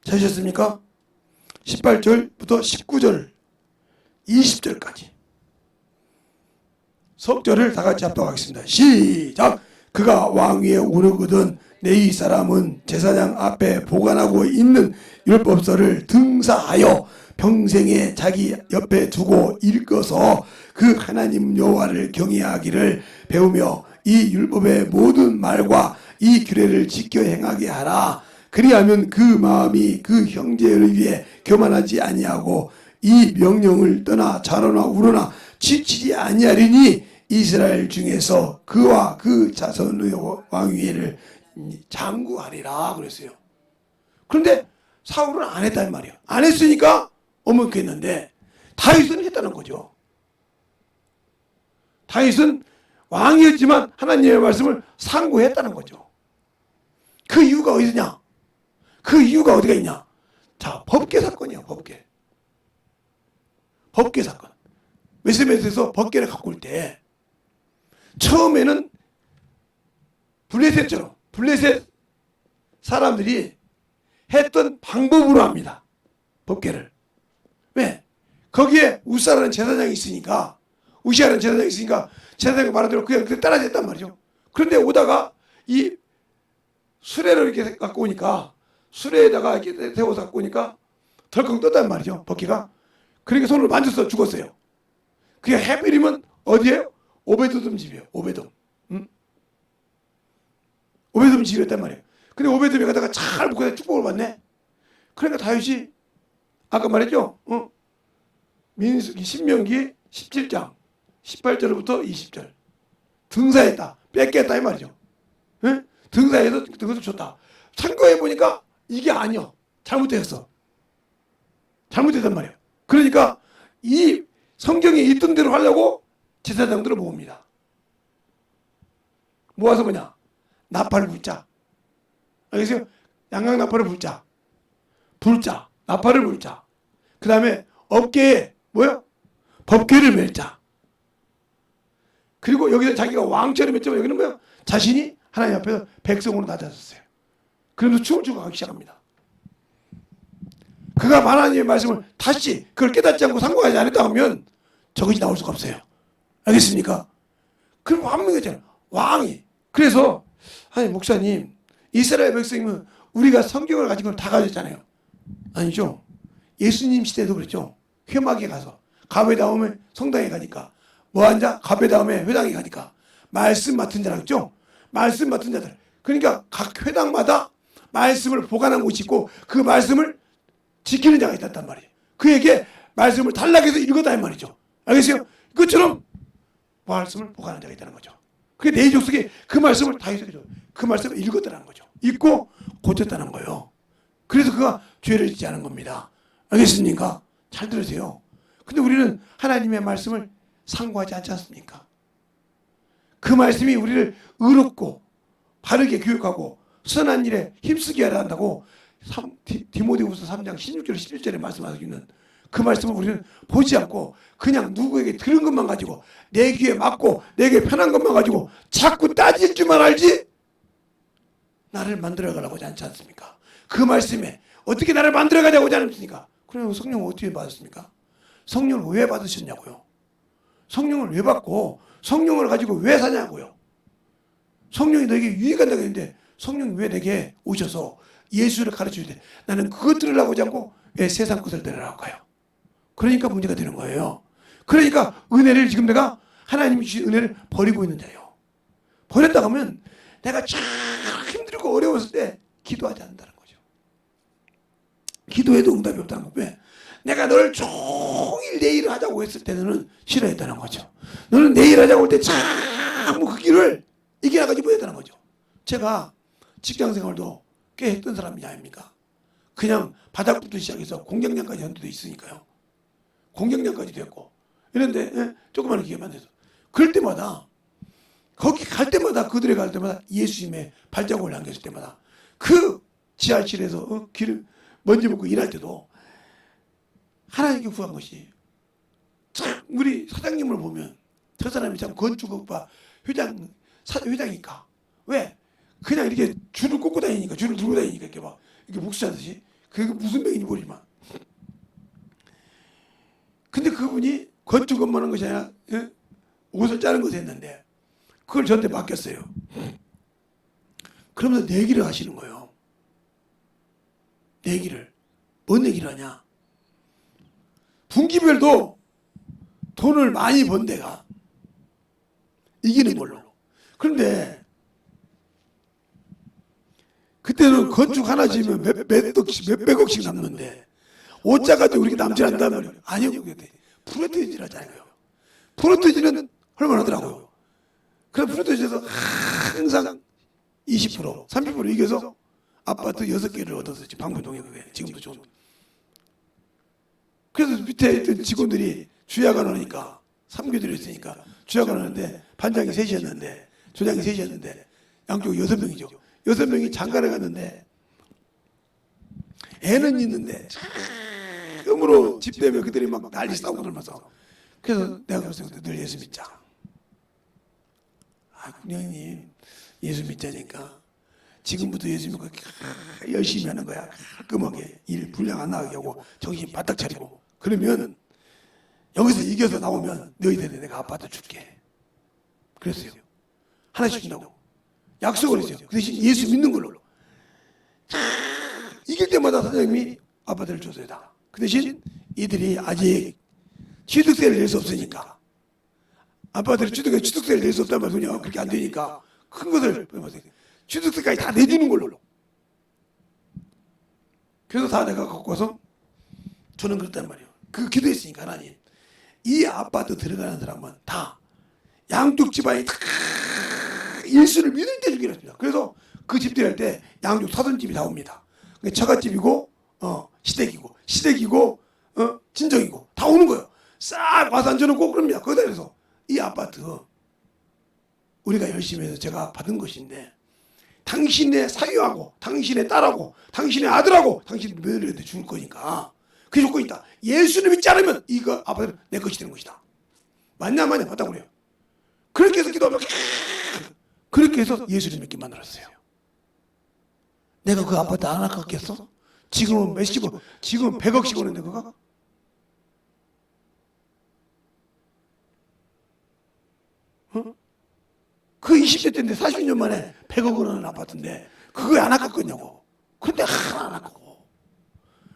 Speaker 1: 찾으셨습니까? 18절부터 19절 20절까지 석절을 다 같이 합독하겠습니다. 시작! 그가 왕위에 오르거든 레위 사람은 제사장 앞에 보관하고 있는 율법서를 등사하여 평생에 자기 옆에 두고 읽어서 그 하나님 여호와를 경외하기를 배우며 이 율법의 모든 말과 이 규례를 지켜 행하게 하라. 그리하면 그 마음이 그 형제를 위해 교만하지 아니하고 이 명령을 떠나 좌로나 우로나 지치지 아니하리니 이스라엘 중에서 그와 그 자손의 왕위를 장구하리라 그랬어요. 그런데 사울은 안 했단 말이에요. 안 했으니까 어묵했는데 다윗은 했다는 거죠. 다윗은 왕이었지만 하나님의 말씀을 상고했다는 거죠. 그 이유가 어디냐? 그 이유가 어디가 있냐? 자, 법궤 사건이에요. 법궤 사건. 웨스트민스터에서 법궤를 갖고 올 때 처음에는 블레셋 사람들이 했던 방법으로 합니다. 법궤를. 왜? 거기에 우사라는 제사장이 있으니까, 우시아라는 제사장이 있으니까 제사장이 말한 대로 그냥 따라졌단 말이죠. 그런데 오다가 이 수레를 이렇게 갖고 오니까, 수레에다가 이렇게 태워서 갖고 오니까 덜컹 떴단 말이죠. 법궤가. 그러니까 손을 만져서 죽었어요. 그게 해필이면 어디에요? 오베돔 집이에요. 오베돔. 오베돔 집이었단 말이에요. 근데 오베돔에 가다가 잘 묶어서 축복을 받네. 그러니까 다윗이 아까 말했죠. 민수기 신명기 17장 18절부터 20절 등사했다. 뺏겼다 이 말이죠. 응? 등사해서 그것을 줬다. 참고해 보니까 이게 아니요. 잘못됐단 말이에요. 그러니까 이 성경에 있던 대로 하려고 제사장들을 모읍니다. 모아서 뭐냐? 나팔을 불자. 알겠어요? 양각 나팔을 불자. 나팔을 불자. 그 다음에 어깨에 뭐야? 법궤를 멜자. 그리고 여기서 자기가 왕처럼 했지만 여기는 뭐야? 자신이 하나님 앞에서 백성으로 낮아졌어요. 그러면서 춤을 추고 가기 시작합니다. 그가 하나님의 말씀을 다시 그걸 깨닫지 않고 상고하지 않았다 하면 저것이 나올 수가 없어요. 알겠습니까? 그럼 왕명이잖아요. 왕이. 그래서 아니 목사님 이스라엘 백성이면 우리가 성경을 가지고 다 가졌잖아요. 아니죠. 예수님 시대도 그랬죠. 회막에 가서 가베다움에 성당에 가니까 뭐 앉아? 가베다움에 회당에 가니까 말씀 맡은 자라 그랬죠. 말씀 맡은 자들. 그러니까 각 회당마다 말씀을 보관한 곳이 있고 그 말씀을 지키는 자가 있단 말이에요. 그에게 말씀을 단락해서 읽었다 이 말이죠. 알겠어요? 그것처럼 말씀을 보관하는 자가 있다는 거죠. 그게 내 족속에 그 말씀을 다 해석해줘. 그 말씀을 읽었다는 거죠. 읽고 고쳤다는 거예요. 그래서 그가 죄를 짓지 않은 겁니다. 알겠습니까? 잘 들으세요. 근데 우리는 하나님의 말씀을 상고하지 않지 않습니까? 그 말씀이 우리를 의롭고 바르게 교육하고 선한 일에 힘쓰게 하려 한다고 디모데후서 3장 16절 11절에 말씀하고 있는 그 말씀을 우리는 보지 않고 그냥 누구에게 들은 것만 가지고 내 귀에 맞고 내게 편한 것만 가지고 자꾸 따질 줄만 알지 나를 만들어가려고 하지 않지 않습니까? 그 말씀에 어떻게 나를 만들어가려고 하지 않습니까? 그럼 성령을 어떻게 받았습니까? 성령을 왜 받으셨냐고요? 성령을 왜 받고 성령을 가지고 왜 사냐고요? 성령이 너에게 유익한다고 했는데 성령이 왜 내게 오셔서 예수를 가르쳐주는데 나는 그것 들으려고 하지 않고 왜 세상 것을 들으라고 해요? 그러니까 문제가 되는 거예요. 그러니까 은혜를 지금 내가 하나님이 주신 은혜를 버리고 있는 자예요. 버렸다 하면 내가 참 힘들고 어려웠을 때 기도하지 않는다는 거죠. 기도해도 응답이 없다는 거. 왜? 내가 너를 종일 내 일을 하자고 했을 때 너는 싫어했다는 거죠. 너는 내 일 하자고 할 때 참 그 길을 이겨나가지 못했다는 거죠. 제가 직장생활도 꽤 했던 사람이 아닙니까? 그냥 바닥부터 시작해서 공장장까지 한 데도 있으니까요. 공장장까지도 했고 이런데 조그마한 기회만 돼서 그럴 때마다 거기 갈 때마다 그들에 갈 때마다 예수님의 발자국을 남겼을 때마다 그 지하실에서 길을 먼지 먹고 일할 때도 하나님께 구한 것이 참 우리 사장님을 보면 저 사람이 참 건축업과 회장이니까 왜? 그냥 이렇게 줄을 꽂고 다니니까 줄을 들고 다니니까 이렇게 막 이렇게 목수하듯이 그게 무슨 병인지 모르지만 근데 그분이 건축업만 한 것이 아니라 옷을 자른 것을 했는데 그걸 저한테 맡겼어요. 그러면서 내기를 하시는 거예요. 내기를. 뭔 내기를 하냐? 분기별도 돈을 많이 번 데가 이기는 걸로. 그런데 그때는 건축 하나 지으면 몇백억씩 남는데 옷자 가지고 우리가 남질 않단 말이에요. 아니요. 프로테이지를 하잖아요. 프로테이지는 얼마나 하더라고요. 그럼 프로테이지에서 항상 20%, 30% 이겨서 아파트 6개를 얻었어요. 지금 방문동에 그게 지금도 좀. 그래서 밑에 있던 직원들이 주야가 나오니까 3교대로 있으니까 주야가 나오는데 반장이 셋이었는데 조장이 셋이었는데 양쪽 6명이죠. 6명이 장가를 갔는데 애는 있는데 음으로 집되면 그들이 막 난리 싸우고 그러면서 그래서 내가 그랬어요. 늘 예수 믿자. 아, 군장님 예수 믿자니까 지금부터 예수 믿고 열심히 하는 거야. 깔끔하게 일 분량 안 나가게 하고 정신 바짝 차리고 그러면 여기서 이겨서 나오면 너희들한테 내가 아파트 줄게. 그랬어요. 하나씩 준다고 약속을 했어요. 그 대신 예수 믿는 걸로. 이길 때마다 사장님이 아파트를 줬어요. 다. 그 대신 이들이 아직 취득세를 낼 수 없으니까 아파트를 취득세를 낼 수 없단 말이냐. 그렇게 안 되니까 큰 것을 취득세까지 다 내주는 걸로. 그래서 다 내가 갖고 와서 저는 그랬단 말이에요. 그 기도했으니까 하나님 이 아파트 들어가는 사람은 다 양쪽 집안이 다 예수를 믿을 때 주기로 했습니다. 그래서 그 집들 할 때 양쪽 사돈집이 다 옵니다. 처갓집이고 시댁이고 친정이고 다 오는 거예요. 싹 와서 앉아놓고 그럽니다. 거기다 그래서 이 아파트 우리가 열심히 해서 제가 받은 것인데 당신의 사유하고 당신의 딸하고 당신의 아들하고 당신의 며느리한테 줄 거니까 그 조건이 있다. 예수를 믿지 않으면 이거 아파트는 내 것이 되는 것이다. 맞냐 맞다고 그래요. 그렇게 해서 기도하면 그렇게 해서 예수를 믿게 만들었어요. 내가 그 아파트 안 아깝겠어? 지금은 몇십억, 지금 100억씩 오는데 그거? 그 20대 때인데 40년 만에 100억 원하는 아파트인데 그거에 안 아깝겠냐고. 근데 하나 안 아깝고.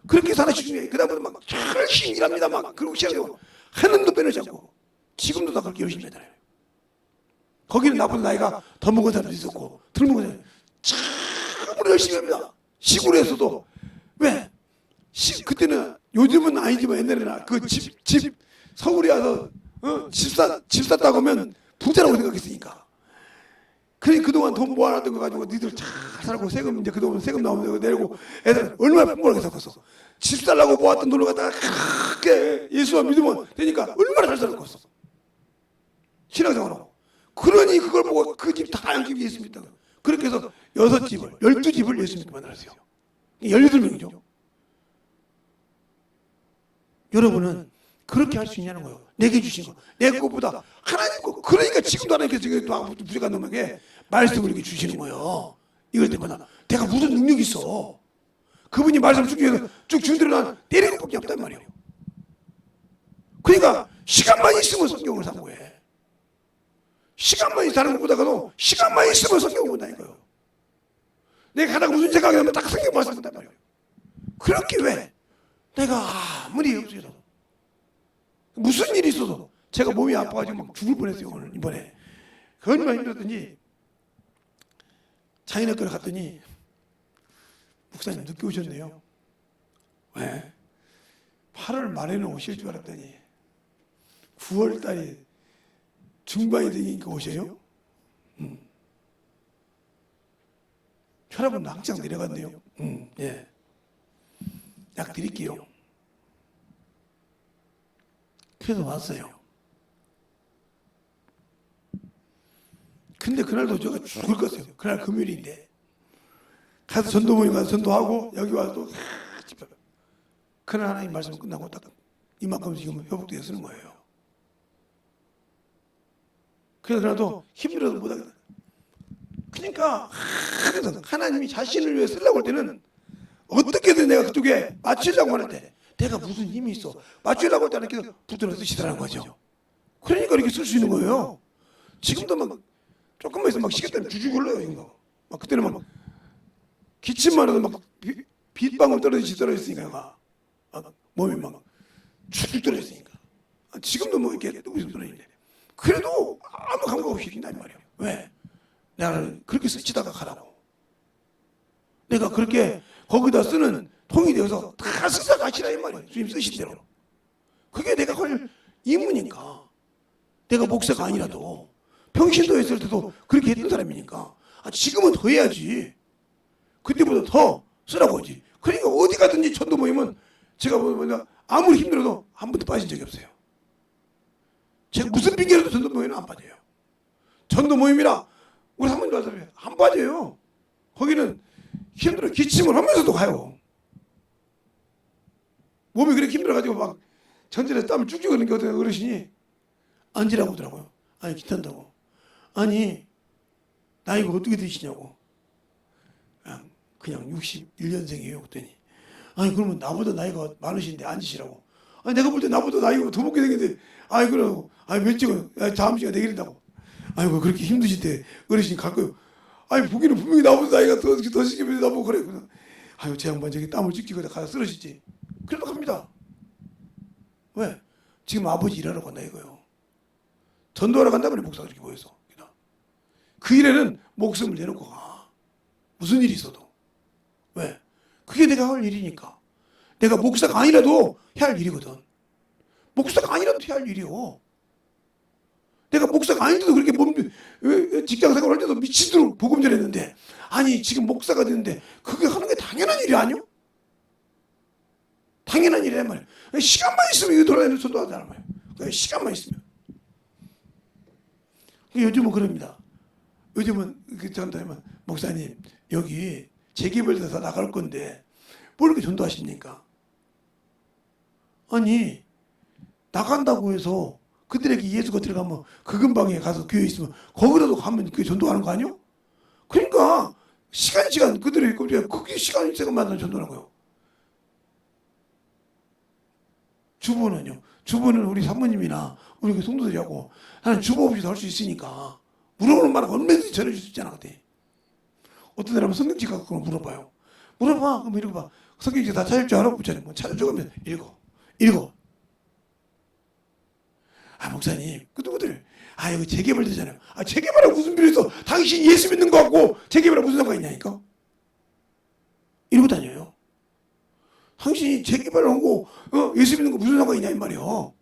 Speaker 1: 그렇게 해서 하나씩 중요해. 그 다음부터 막 열심히 일합니다. 막 그러고 시작하고 한 놈도 빼놓지 않고 지금도 다 그렇게 열심히 하잖아요. 거기는 나보다 나이가 더 먹은 사람도 있었고 덜 먹은 사람도 참으로 열심히 합니다. 시골에서도 왜? 그때는 요즘은 아니지만 옛날에는 그 집 서울에 와서 집 샀다고 하면 부자라고 생각했으니까. 그래 그동안 돈 모아놨던 거 가지고 니들 잘 살고 세금 이제 그동안 세금 나오면 내고 애들 얼마나 풍부하게 살았어. 집 살라고 모았던 돈을 갖다가 크게 예수만 믿으면 되니까 얼마나 잘 살았겠어. 신앙생활하고. 그러니 그걸 보고 그 집 다 양집 예수 믿다고. 그렇게 해서 6집을 12집을 예수 믿게 만들었어요. 18명이죠. 여러분은 그렇게 할 수 있냐는 거예요. 내게 주신 거. 내 것보다 하나님 거. 그러니까 지금도 하나님께서 부족한 놈에게 말씀을 이렇게 주시는 거예요. 이럴 때마다 내가 무슨 능력이 있어. 그분이 말씀 쭉 주는 대로 난 때리는 것밖에 없단 말이에요. 그러니까 시간만 있으면 성경을 상고해. 시간만 다른 것보다도 시간만 있으면 성경을 본다니까요. 내가 가다가 무슨 생각이 나면 딱 성경 말씀 본단 말이에요. 그렇게 왜? 내가 아무리 없어도 무슨 일이 있어도 제가 몸이 아파가지고 막 죽을 뻔했어요. 오늘 이번에 얼마나 힘들었더니 자인학교를 갔더니 목사님 늦게 오셨네요. 왜? 8월 말에는 오실 줄 알았더니 9월 달에 중반이 되니까 오셔요? 혈압은 항상 내려갔네요. 예. 약 드릴게요. 그래서 왔어요. 근데 그날도 제가 죽을 것 같아요. 그날 금요일인데 가서 전도 모임 가서 전도하고 여기 와서 또 그날 하나님 말씀 끝나고 딱 이만큼 지금 회복되어 쓰는 거예요. 그러더라도 힘들어서 못하겠다. 그러니까 하나님이 자신을 위해 쓰려고 할 때는 어떻게든 내가 그쪽에 맞추려고 하는데 내가 무슨 힘이 있어. 맞추려고 할 때 하나님께서 붙들어 쓰시더라는 거죠. 그러니까 이렇게 쓸 수 있는 거예요. 지금도 막 조금만 있으면 막 시계때문에 주죽 흘러요. 이거. 막 그때는 막 기침만 해도 막 빗방울 떨어지니까 몸이 막 축축 떨어졌으니까. 지금도 뭐 이렇게 누구서 떨어지는데 그래도 아무 감각 없이 hin다는 말이에요. 왜? 내가 그렇게 쓰치다가 가라고. 내가 그렇게 거기다 쓰는 통이 되어서 다 쓰다 가시라 이 말이에요. 주님 쓰신 대로. 그게 내가 할 임무니까. 내가 목사가 아니라도 평신도에 있을 때도 그렇게 했던 사람이니까 지금은 더 해야지. 그때보다 더 쓰라고 하지. 그러니까 어디 가든지 전도 모임은 제가 보면 아무리 힘들어도 한 번도 빠진 적이 없어요. 제가 무슨 핑계라도 전도 모임은 안 빠져요. 전도 모임이라 우리 사모님 와서 안 빠져요. 거기는 힘들어 기침을 하면서도 가요. 몸이 그렇게 힘들어가지고 막 전전에 땀을 쭉쭉 흐르는 게 어떤 어르신이 앉으라고 하더라고요. 아니 기탄다고. 아니 나이가 어떻게 되시냐고. 그냥 61년생이에요. 그랬더니 아니 그러면 나보다 나이가 많으신데 앉으시라고. 아니 내가 볼 때 나보다 나이가 더 먹게 생겼는데 아이 그러고 아니 몇 찍어 다음 시간 내기린다고. 아이고 그렇게 힘드신데 어르신이 갈 거요. 아니 보기는 분명히 나보다 나이가 더 시키면 나보고 그래. 아유 제 양반 저기 땀을 찍찍 가서 쓰러지지. 그래도 갑니다. 왜? 지금 아버지 일하러 간다 이거요. 전도하러 간다 말이야 목사가 그렇게 보여서. 그 일에는 목숨을 내놓고 가. 무슨 일이 있어도. 왜? 그게 내가 할 일이니까. 내가 목사가 아니라도 해야 할 일이거든. 목사가 아니라도 해야 할 일이요. 내가 목사가 아닌데도 그렇게 직장 생활할 때도 미치도록 복음 전했는데 아니 지금 목사가 됐는데 그게 하는 게 당연한 일이 아니요? 당연한 일이란 말이에요. 시간만 있으면 이거 돌아다니는 소도 하잖아 말이에요. 시간만 있으면. 요즘은 그럽니다. 요즘은 전도하면 목사님 여기 재개발돼서 나갈 건데 뭘 이렇게 전도하십니까? 아니 나간다고 해서 그들에게 예수가 들어가면 그 근방에 가서 교회 있으면 거기라도 가면 그 전도하는 거 아니요? 그러니까 시간 그들이 그게 시간 있어야만 전도하는 주보는요. 주보는 우리 사모님이나 우리 성도들이하고 나는 주보 없이도 할 수 있으니까 물어보는 말은 얼마든지 전해줄 수 있잖아. 그때 어떤 사람은 성경책 갖고 물어봐요. 물어봐. 그럼 읽어봐. 성경책 다 찾을 줄 알아? 묻잖아요. 뭐 찾아주면 읽어. 목사님 그 누구들 이거 재개발 되잖아요. 재개발하고 무슨 필요 있어? 당신 예수 믿는 거 갖고 재개발하고 무슨 상관이 있냐니까. 이러고 다녀요. 당신이 재개발하고 예수 믿는 거 무슨 상관이 있냐 이 말이요.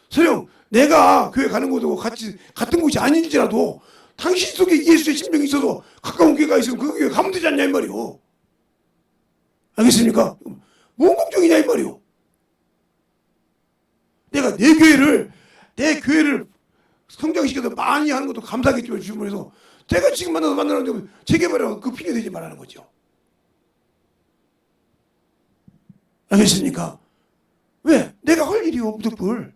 Speaker 1: 설령 내가 교회 가는 곳하고 같은 곳이 아닌지라도 당신 속에 예수의 심령이 있어서 가까운 교회가 있으면 그 교회 가면 되지 않냐 이 말이요. 알겠습니까? 뭔 걱정이냐 이 말이요. 내가 내 교회를 성장시켜서 많이 하는 것도 감사하겠지만 주문해서 제가 지금 만나는 재개발하고 그 핑계 대지 말라는 거죠. 알겠습니까? 왜? 내가 할 일이요. 무득불.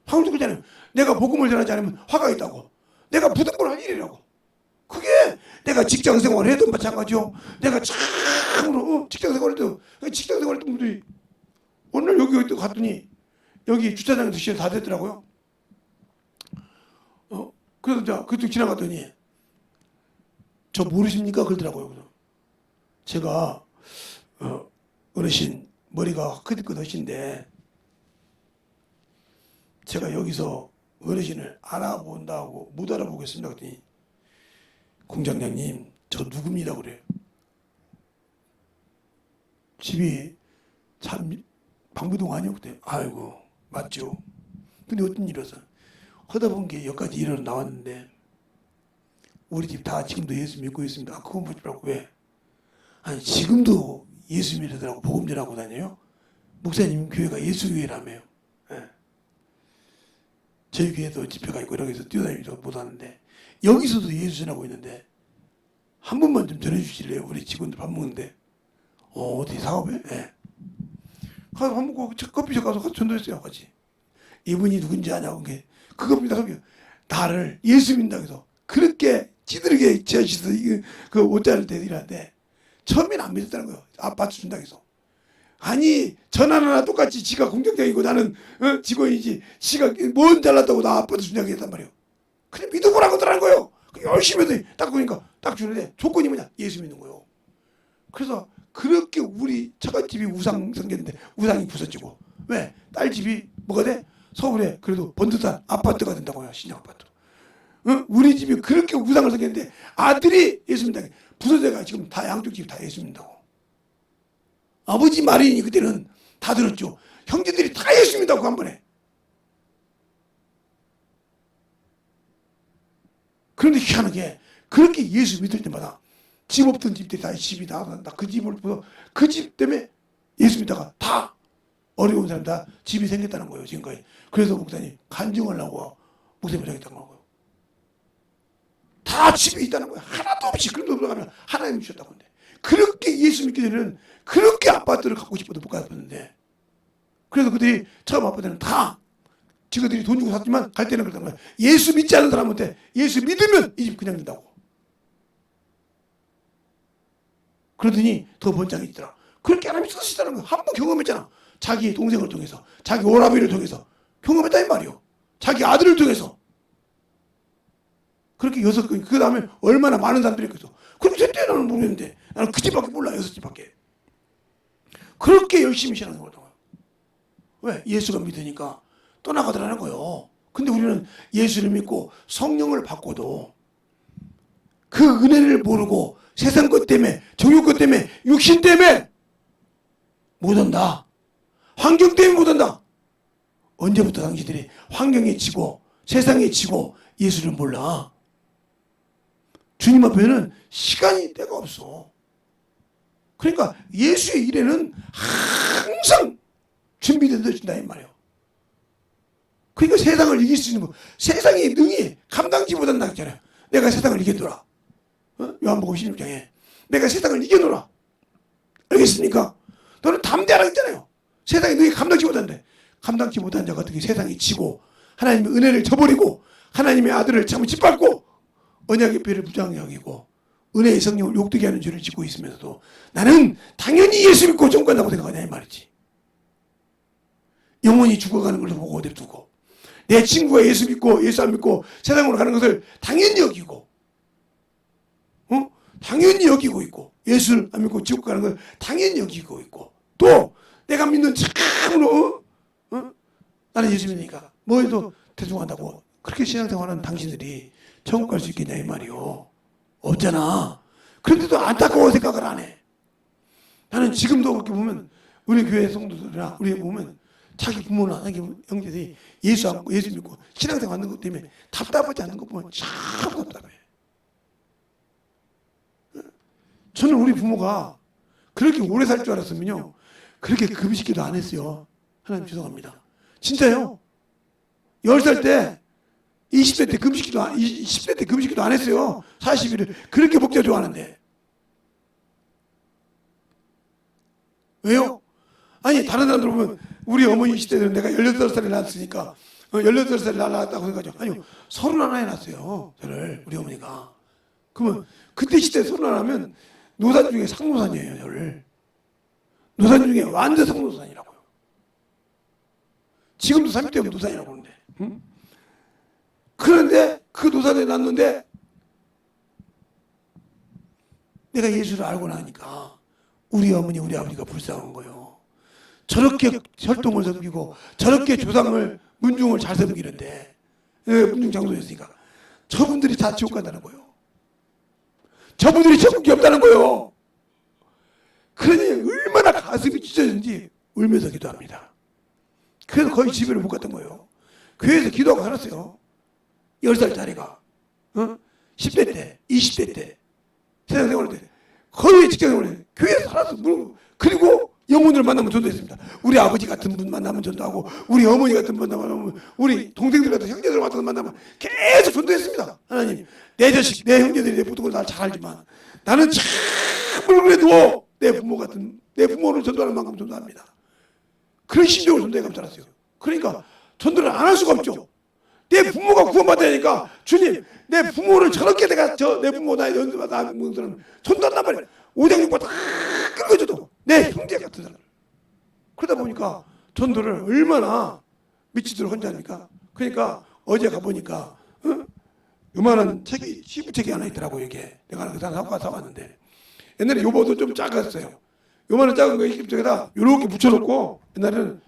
Speaker 1: 방금 그잖아요. 내가 복음을 전하지 않으면 화가 있다고. 내가 무득불 할 일이라고. 그게 내가 직장 생활을 해도 마찬가지요. 내가 참으로 직장 생활할 때 분들이 오늘 여기 갔더니 여기 주차장에서 시간 다 됐더라고요. 그래서 그쪽 지나갔더니 저 모르십니까? 그러더라고요. 그래서 제가 어르신 머리가 크디크하신데 제가 여기서 어르신을 알아본다고 못 알아보겠습니다. 그랬더니 공장장님 저 누굽니다 그래요. 집이 참 방부동 아니요? 그때 아이고 맞죠. 근데 어떤 일이었어? 하다 본 게 여기까지 일하러 나왔는데 우리 집 다 지금도 예수 믿고 있습니다. 그건 보지 말고 왜? 아니 지금도 예수 믿으라고 복음 전하고 다녀요? 목사님 교회가 예수 교회라며요. 네. 저희 교회도 집회가 있고 이렇게 해서 뛰어다니지도 못하는데 여기서도 예수 전하고 있는데 한 번만 좀 전해주실래요? 우리 직원들 밥 먹는데 어디 사업에? 네. 가서 밥 먹고 커피숍 가서 전도했어요. 같이. 이분이 누군지 아냐고 그겁니다. 나를 예수 믿는다고 해서 그렇게 찌들게 지어주셔서 그 옷 자를 때 일하는데 처음에는 안 믿었다는 거예요. 아파트 준다고 해서. 아니 전화나 똑같이 지가 공격적이고 나는 직원이지 지가 뭔 잘났다고 나 아파트 준다고 했단 말이에요. 그냥 믿어보라고 하더라는 거예요. 열심히 해도 딱 보니까 딱 주는데 조건이 뭐냐? 예수 믿는 거예요. 그래서 그렇게 우리 처갓집이 우상 생겼는데 우상이 부서지고 왜? 딸 집이 뭐가 돼? 서울에 그래도 번듯한 아파트가 된다고요. 신형 아파트. 우리 집이 그렇게 우상을 생겼는데 아들이 예수 믿는다. 부서져가 지금 다 양쪽 집 다 예수 믿는다고. 아버지 말이니 그때는 다 들었죠. 형제들이 다 예수 믿는다고 한 번에. 그런데 희한하게 그렇게 예수 믿을 때마다 집 없던 집들이 다 집이 나간다. 그 집을 보고 그 집 때문에 예수 믿다가 다 어려운 사람 다 집이 생겼다는 거예요. 지금까지. 그래서 목사님 간증하려고 목사님 부장했던 거고요. 다 집이 있다는 거예요. 하나도 없이 그런 데 들어가면 하나님이 주셨다고 하는데 그렇게 예수 믿기 전에는 그렇게 아파트를 갖고 싶어도 못 갔었는데 그래서 그들이 처음 아파트는 다 지그들이 돈 주고 샀지만 갈 때는 그랬던 거예요. 예수 믿지 않는 사람한테 예수 믿으면 이 집 그냥 준다고. 그러더니 더 번창해지더라. 그렇게 하나님이 쓰시다는 거예요. 한 번 경험했잖아. 자기 동생을 통해서, 자기 오라비를 통해서 경험했다 이 말이요. 자기 아들을 통해서. 그렇게 6건, 그 다음에 얼마나 많은 사람들이 있겠어. 그럼 제 때는 모르겠는데 나는 그 집밖에 몰라. 6집밖에. 그렇게 열심히 신앙을 하는 거예요. 왜? 예수가 믿으니까 떠나가더라는 거예요. 근데 우리는 예수를 믿고 성령을 받고도 그 은혜를 모르고 세상 것 때문에, 정욕 것 때문에, 육신 때문에 못한다. 환경 때문에 못한다. 언제부터 당신들이 환경에 지고 세상에 지고 예수를 몰라? 주님 앞에는 시간이 때가 없어. 그러니까 예수의 일에는 항상 준비되어 준다 이 말이에요. 그러니까 세상을 이길 수 있는 거. 세상의 능히 감당지 못한다 했잖아요. 내가 세상을 이겨노라. 요한복음 16장에 내가 세상을 이겨노라. 알겠습니까? 너는 담대하라 했잖아요. 세상의 능히 감당지 못한대. 감당지 못한 자가 어떻게 세상에 지고 하나님의 은혜를 저버리고 하나님의 아들을 참 짓밟고 언약의 뼈를 부정하게 여기고 은혜의 성령을 욕되게 하는 죄를 짓고 있으면서도 나는 당연히 예수 믿고 정권한다고 생각하냐 이 말이지. 영원히 죽어가는 걸 보고 냅두고 내 친구가 예수 믿고 예수 안 믿고 세상으로 가는 것을 당연히 여기고 당연히 여기고 있고 예수를 안 믿고 지옥 가는 걸 당연히 여기고 있고 또 내가 믿는 참으로 나는 예수 믿으니까 뭐해도 대충한다고 그렇게 신앙생활하는 당신들이 천국 갈 수 있겠냐 이 말이요. 없잖아. 그런데도 안타까워 생각을 안 해. 나는 지금도 그렇게 보면 우리 교회 성도들이나 우리 보면 자기 부모나 자기 형제들이 예수 안 믿고 예수 믿고 신앙생활 하는 것 때문에 답답하지 않는 거 보면 참 답답해. 저는 우리 부모가 그렇게 오래 살 줄 알았으면요 그렇게 금식기도 안 했어요. 하나님 죄송합니다. 진짜요. 10살 때 20대 때 금식기도 10대 때 금식기도 안 했어요. 40일을 그렇게 복자 좋아하는데 왜요? 아니 다른 사람들 보면 우리 어머니 시대는 내가 18살에 낳았으니까 18살에 낳았다고 생각하죠. 아니요 31에 낳았어요. 저를 우리 어머니가. 그러면 그때 시대 31하면 노산 중에 상노산이에요. 저를 노산 중에 완전 상노산이라고요. 지금도 30대면 노산이라고 하는데 그런데 그 노산에 낳았는데 내가 예수를 알고 나니까 우리 어머니 우리 아버지가 불쌍한 거예요. 저렇게 혈통을 섬기고 저렇게 조상을 문중을 잘 섬기는데 문중 장소였으니까 저분들이 다 지옥 간다는 거예요. 저분들이 천국이 없다는 거예요. 그러니 얼마나 가슴이 찢어졌는지 울면서 기도합니다. 그래서 거의 집에를 못 갔던 거예요. 교회에서 기도하고 살았어요. 10살짜리가 10대 때 20대 때 세상 생활 때 거의 직장 생활 때 교회에서 살았어. 그리고 영혼을 만나면 전도했습니다. 우리 아버지 같은 분 만나면 전도하고 우리 어머니 같은 분 만나면 우리 동생들 같은 형제들 같은 분 만나면 계속 전도했습니다. 하나님 내 자식 내 형제들이 내 부모를 날 잘 알지만 나는 참으로 그래도 내 부모 같은 내 부모를 전도하는 만큼 전도합니다. 그런 심정으로 전도에 감사했어요. 그러니까 전도를 안 할 수가 없죠. 내 부모가 구원받아야 하니까 주님 내 부모를 저렇게 내가 내 부모 나의 연습하다 전도한단 말이야. 오장육부 다 끊어줘도 내 형제 같은 사람. 그러다 보니까 전도를 얼마나 미치도록 헌자합니까? 그러니까 어제 가보니까 요만한 책이 시부책이 하나 있더라고. 이게 내가 그 사람 사왔는데 옛날에 요보도 좀 작았어요. 요만한 작은 거 시부책에다 요렇게 붙여놓고 옛날에는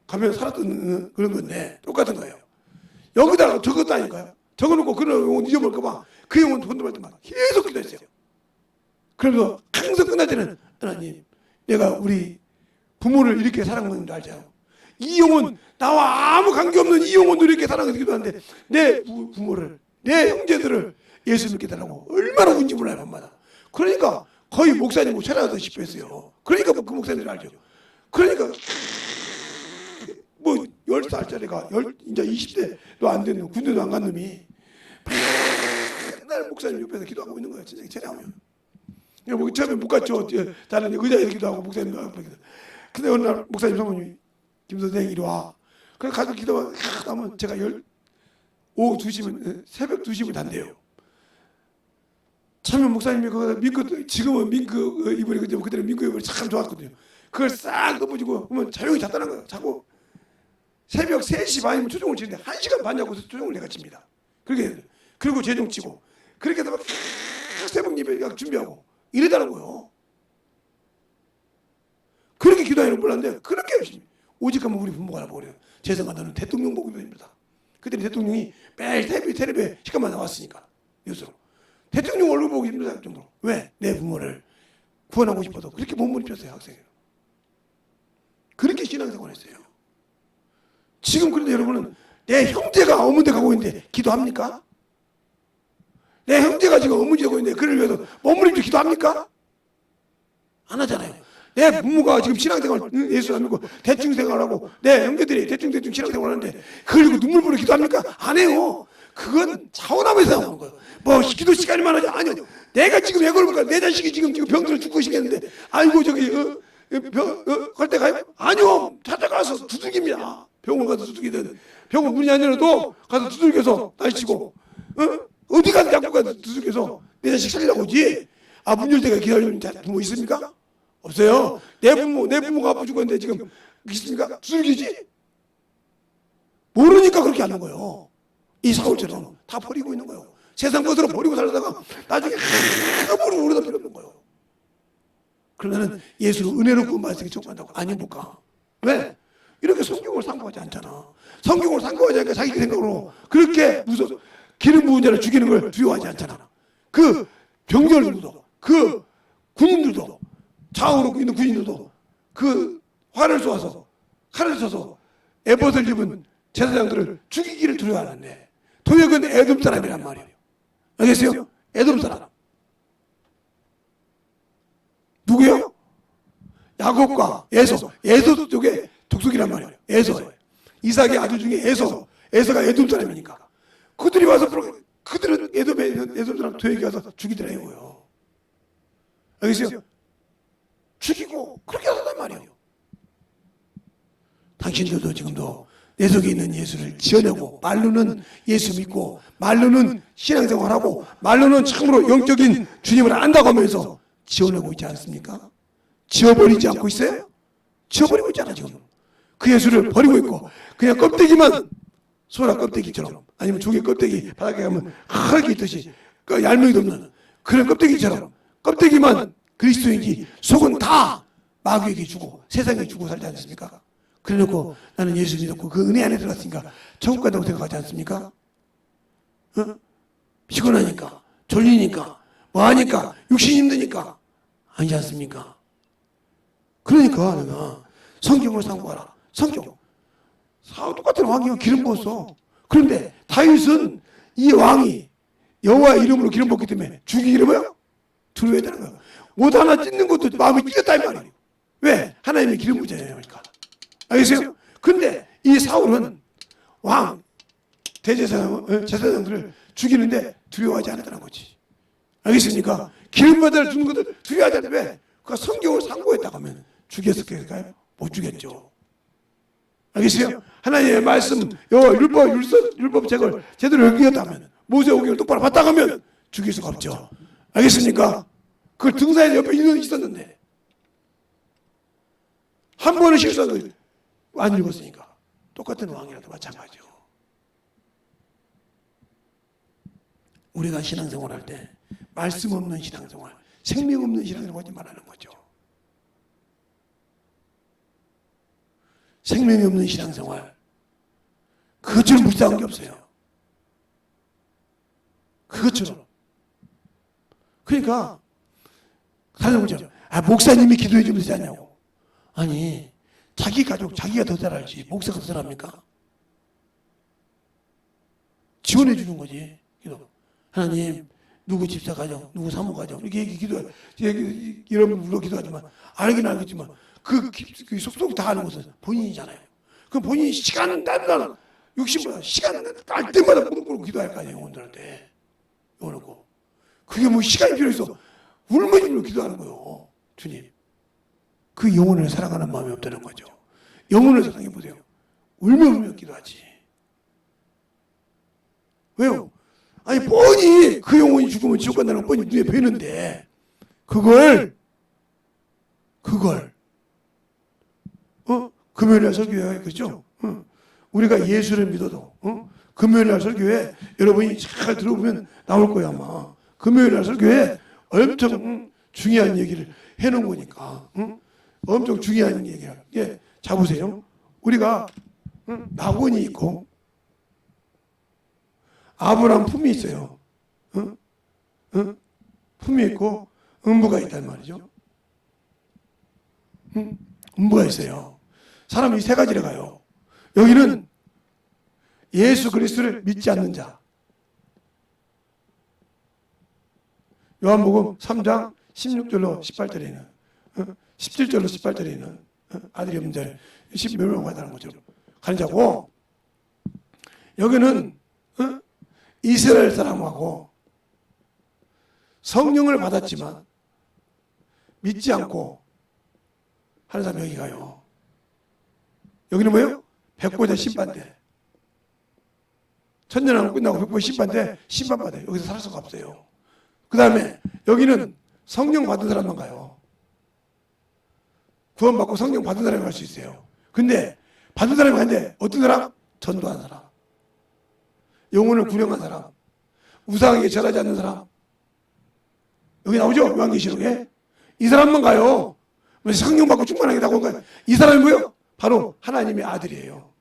Speaker 1: 가면 살았던 그런 건데 똑같은 거예요. 여기다가 적었다니까요. 적어놓고 그런 용어 잊어버릴까봐 그 용어 혼돈할 때만 계속 기도했어요. 그래서 항상 끝날 때는 하나님 내가 우리 부모를 이렇게 사랑하는 줄 알잖아요. 이 영혼 나와 아무 관계없는 이 영혼도 이렇게 사랑해서 기도하는데 내 부모를 내 형제들을 예수 믿게 달라고 얼마나 운지 몰라요 밤마다. 그러니까 거의 목사님을 찾아다니다시피 했어요. 그러니까 그 목사님들 알죠. 그러니까 뭐 10살짜리가 이제 20대도 안 되는 군대도 안 간 놈이 맨날 목사님 옆에서 기도하고 있는 거예요. 진짜 체량하면. 뭐 처음에 못 갔죠. 다른 의자에서 기도하고 목사님도 하고. 근데 어느 날 목사님 사모님이 김 선생 이리 와. 그래서 가서 기도하면 제가 오후 2시면 새벽 2시면 단대요. 처음에 목사님이 그거 민크 지금은 민크 이불이 그때는 민크 이불이 참 좋았거든요. 그걸 싹 덮어주고 그러면 자용이 잤다는 거예요. 자고 새벽 3시 반이면 초종을 치는데 1시간 반 자고 초종을 내가 칩니다. 그렇게 그리고 재종 치고 그렇게 해서 막 새벽 예배 준비하고 이러다는 거예요. 그렇게 기도하는 몰랐는데 그렇게 열심히 오직 하면 우리 부모가 알아보고 그래요. 재성아 너는 대통령 보고 입니다. 그때 대통령이 매일 텔레비에 시간만 나왔으니까 뉴스로 대통령 얼굴 보고 힘들다 정도로. 왜? 내 부모를 구원하고 싶어도 그렇게 몸을 입혔어요. 학생이 그렇게 신앙생활 했어요. 지금 그런데 여러분은 내 형제가 어문대 가고 있는데 기도합니까? 내 형제가 지금 어문대 가고 있는데 그를 위해서 몸을 입혀 기도합니까? 안 하잖아요. 내 부모가 지금 신앙생활 예수 안 믿고 대충 생활하고 내 형제들이 대충 신앙생활 하는데 그걸 눈물 보려 기도합니까? 안 해요. 그건 차원함에서 나오는 거예요. 뭐 기도 시간이 많아져. 아니요. 내가 지금 애걸 볼까? 내 자식이 지금 병들어 죽고 싶겠는데 아이고 저기 갈 때 가요? 아니요. 찾아가서 두들깁니다. 병원 가서 두들기든 병원 문이 안 열어도 가서 두들겨서 날치고 어디 가서 자꾸 가서 두들겨서 내 자식 살리려고 오지. 아, 문 열 때가 기다리는 부모 있습니까? 없어요. 내 부모가 아파 죽었는데 지금 있습니까? 두들기지. 모르니까 그렇게 하는 거예요. 이 사울처럼 다 버리고 있는 거예요. 세상 것으로 버리고 살다가 나중에 아무런 우려도 필요 없는 거예요. 그러면은 예수로 은혜로 구원 받으시기 족한다고 안 해볼까? 왜? 이렇게 성경을 상고하지 않잖아. 성경을 상고하지 않으니까 자기 생각으로 그렇게 무서워 기름 부은 자를 죽이는 걸 두려워하지 않잖아. 그 병졸들도 그 군인들도 좌우로 있는 군인들도 그 활을 쏘아서 칼을 쏘서 에봇을 입은 제사장들을 죽이기를 두려워하는데 도역은 에돔 사람이란 말이에요. 알겠어요? 에돔 사람. 누구예요? 야곱과 에서 쪽에 족속이란 말이에요. 에서. 이삭의 아들 중에 에서가 에돔 사람이니까. 그들이 와서 그들은 에돔 사람 도역이 와서 죽이더라 이거예요. 알겠어요? 죽이고 그렇게 하단 말이에요. 당신들도 지금도 내 속에 있는 예수를 지어내고 말로는 예수 믿고 말로는 신앙생활하고 말로는 참으로 영적인 주님을 안다고 하면서 지어내고 있지 않습니까? 지어버리지 않고 있어요? 지어버리고 있잖아 지금. 그 예수를 버리고 있고 그냥 껍데기만 소라 껍데기처럼 아니면 조개 껍데기 바닥에 가면 하얗게 있듯이 그 얄미기도 없는 그런 껍데기처럼 껍데기만 그리스도인지 속은 다 마귀에게 주고 세상에 주고 살지 않습니까? 그래놓고 나는 예수 믿었고 그 은혜 안에 들어갔으니까 천국 간다고 생각하지 않습니까? 피곤하니까 졸리니까 뭐하니까 육신이 힘드니까 아니지 않습니까? 그러니까 내가 성경을 상고하라. 성경 똑같은 왕이요 기름 부었어. 그런데 다윗은 이 왕이 여호와의 이름으로 기름 부었기 때문에 죽이기를 뭐요? 두려워해야 되는 거예요. 옷 하나 찢는 것도 마음이 찢었다 이 말이에요. 왜? 하나님의 기름 부잖아요. 그러니까. 알겠어요? 근데 이 사울은 왕 제사장들을 죽이는데 두려워하지 않았다는 거지. 알겠습니까? 기름 받아 주는 것도 두려워하지 않는데 왜? 그 성경을 상고했다고 하면 죽였을까요? 못 죽였죠. 알겠어요? 하나님의 말씀, 율법책을 제대로 읽었다면 모세 오경을 똑바로 봤다고 하면 죽일 수가 없죠. 알겠습니까? 그 등산에 옆에 있었는데 한 번은 실수하고 안 읽었으니까 똑같은 왕이라도 마찬가지죠. 우리가 신앙생활 할 때 말씀 없는 신앙생활, 생명 없는 신앙생활 하지 말라는 거죠. 생명이 없는 신앙생활 그것처럼 불쌍한 게 없어요. 그것처럼. 그러니까 다른 거죠. 목사님이 기도해 주면 되지 않냐고. 아니 자기 가족 자기가 더 잘 알지 목사가 더 잘 합니까? 지원해 주는 거지. 기도. 하나님, 누구 집사 가정, 누구 사모 가정, 이렇게 기도해. 이런 물로 기도하지만, 알긴 알겠지만, 그 속속 다 아는 것은 본인이잖아요. 그럼 본인이 시간 날마다, 60분, 시간 날 때마다 무릎 기도할 거 아니에요, 영혼들한테. 영혼하고. 그게 뭐 시간이 필요 있어. 울면서 기도하는 거예요, 주님. 그 영혼을 사랑하는 마음이 없다는 거죠. 영혼을 사랑해 보세요. 울며 기도하지. 왜요? 아니 뻔히 그 영혼이 죽으면 지옥 간다는 건 뻔히 눈에 보이는데 그걸 금요일날 설교회 그렇죠? 우리가 예수를 믿어도 금요일날 설교회 여러분이 잘 들어보면 나올 거야 아마. 금요일날 설교회 엄청 중요한 얘기를 해놓은 거니까 엄청 중요한 얘기야. 예, 자 보세요. 우리가 낙원이 있고 아브라함 품이 있어요. 품이 있고 음부가 있단 말이죠. 음부가 있어요. 사람이 세 가지를 가요. 여기는 예수 그리스도를 믿지 않는 자. 요한복음 3장 16절로 18절에는 17절로 18절에는 아들이 없는 자를 멸망하다는 것처럼 가는 자고 여기는 이스라엘 사람하고 성령을 받았지만 믿지 않고 하는 사람이 여기 가요. 여기는 뭐예요? 백보자 심판대. 천년왕국 끝나고 백보자 심판대 심판받아요. 여기서 살 수가 없어요. 그 다음에 여기는 성령 받은 사람만 가요. 구원받고 성령 받은 사람이 갈 수 있어요. 근데 받은 사람이 가는데 어떤 사람? 전도한 사람, 영혼을 구령한 사람, 우상에게 절하지 않는 사람. 여기 나오죠? 요한계시록에. 이 사람만 가요. 성령 받고 충만하게 나온 거예요. 이 사람이 뭐예요? 바로 하나님의 아들이에요.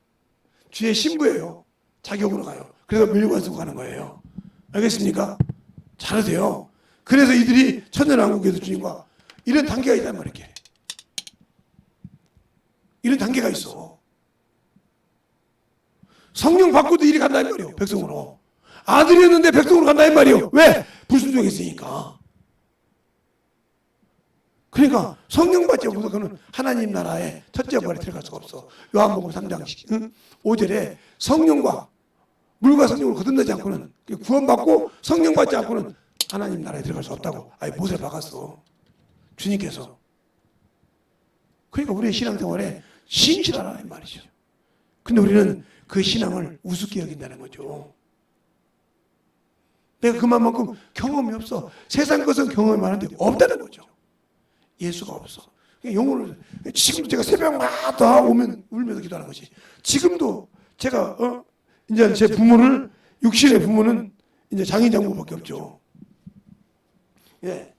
Speaker 1: 주의 신부예요. 자격으로 가요. 그래서 밀관 쓰고 가는 거예요. 알겠습니까? 잘하세요. 그래서 이들이 천년왕국에서 주님과 이런 단계가 있단 말이에요. 이렇게. 이런 단계가 있어. 성령 받고도 이리 간다는 말이에요. 백성으로. 아들이었는데 백성으로 간다는 말이에요. 왜? 불순종했으니까. 그러니까 성령 받지 않고서 그는 하나님 나라의 첫째 부활에 들어갈 수가 없어. 요한복음 3장 5절에 성령과 물과 성령을 거듭나지 않고는 구원받고 성령 받지 않고는 하나님 나라에 들어갈 수 없다고 아예 못을 박았어. 주님께서. 그러니까 우리의 신앙생활에 신실하라는 말이죠. 근데 우리는 그 신앙을 우습게 여긴다는 거죠. 내가 그만큼 경험이 없어. 세상 것은 경험이 많은데 없다는 거죠. 예수가 없어. 영혼을 지금도 제가 새벽마다 오면 울면서 기도하는 것이 지금도 제가 이제 제 부모를 육신의 부모는 이제 장인 장모밖에 없죠. 예,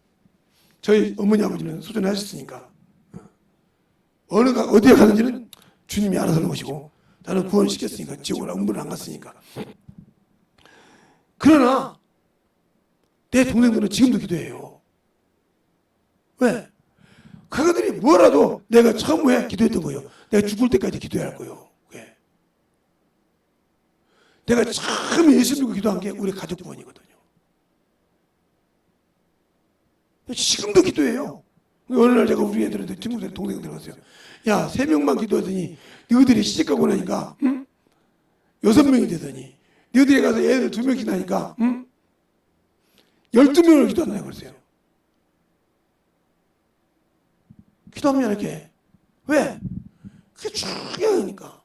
Speaker 1: 저희 어머니 아버지는 소전하셨으니까 어디에 가는지는 주님이 알아서 하는 것이고 나는 구원시켰으니까 지옥을 음부를 안 갔으니까. 그러나 내 동생들은 지금도 기도해요. 왜? 그들이 뭐라도 내가 처음에 기도했던 거예요. 내가 죽을 때까지 기도해야 할 거예요. 왜? 내가 처음에 예수 믿고 기도한 게 우리 가족 구원이거든요. 지금도 기도해요. 어느 날 제가 우리 애들한테 친구들 동생들 왔어요. 야, 3명만 기도하더니 너희들이 시집가고 나니까 6명이 되더니 너희들이 가서 애들 2명씩 나니까 12명을 기도한다고 그랬어요. 기도하면 이렇게. 왜? 그게 중요하니까.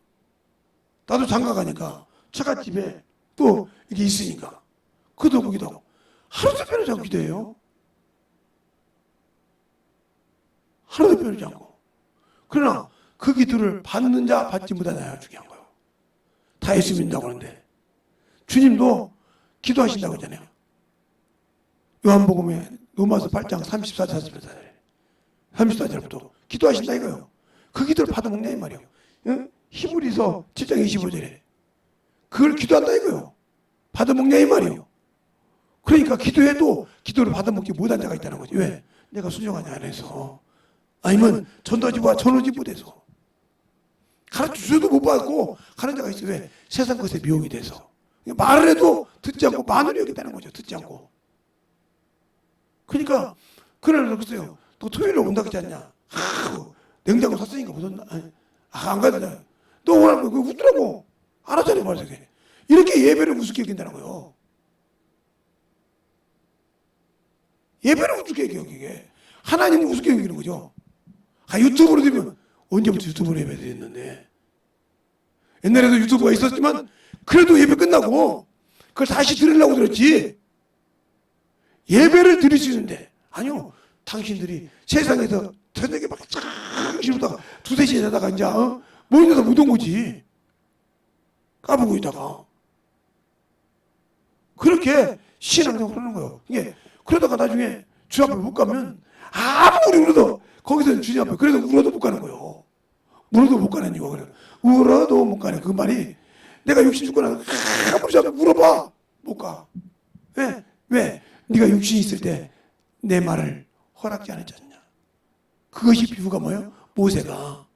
Speaker 1: 나도 장가 가니까 처갓집에 또 이렇게 있으니까 그도 보기도 하고 하루도 빼놓지 않고 기도해요. 하루도 빼놓지 않고. 그러나 그 기도를 받는 자 받지 못하는 자가 중요한 거예요. 다 예수 믿는다고 하는데 주님도 기도하신다고 하잖아요. 요한복음에 로마서 8장 34절부터 34절부터 기도하신다 이거예요. 그 기도를 받아먹냐 이 말이에요. 응? 히브리서 7장 25절에 그걸 기도한다 이거예요. 받아먹냐 이 말이에요. 그러니까 기도해도 기도를 받아먹지 못한 자가 있다는 거지. 왜? 내가 순종하지 않아서 아니면 전도지와 전호지 못해서 가르쳐줘도 못 받고 가는 자가 있어요. 왜? 세상 것에 미혹이 돼서 말을 해도 듣지 않고 마늘이 여기다는 거죠. 듣지 않고. 그러니까 그날 그랬어요. 또 토요일에 온다 그랬지 않냐. 냉장고 샀으니까 못 온다. 안 가야 너 오라고 그거 웃더라고. 알았잖아요. 말해서. 이렇게 예배를 우습게 여긴다는 거예요. 예배를 우습게 여겨 이게. 하나님을 우습게 여기는 거죠. 유튜브로 되면 언제부터 유튜브로 예배 드렸는데. 옛날에도 유튜브가 있었지만 그래도 예배 끝나고 그걸 다시 들으려고 들었지. 예배를 드릴 수 있는데 아니요. 당신들이 세상에서 저녁에 막 쫙 두세 시에 자다가 이제 모인 데서 못 온 거지. 까불고 있다가. 그렇게 신앙생활을 하는 거예요. 이게 그러다가 나중에 주 앞에 못 가면 아무리 울어도 거기서 주님 앞에 그래도 울어도 못 가는 거예요. 울어도 못 가는 이유가 그래요. 울어도 못 가네. 그 말이 내가 육신 죽고 나서 아무리 자꾸 울어봐 못 가. 왜? 왜? 네가 육신이 있을 때 내 말을 허락지 않았잖냐. 그것이 비유가 뭐예요? 모세가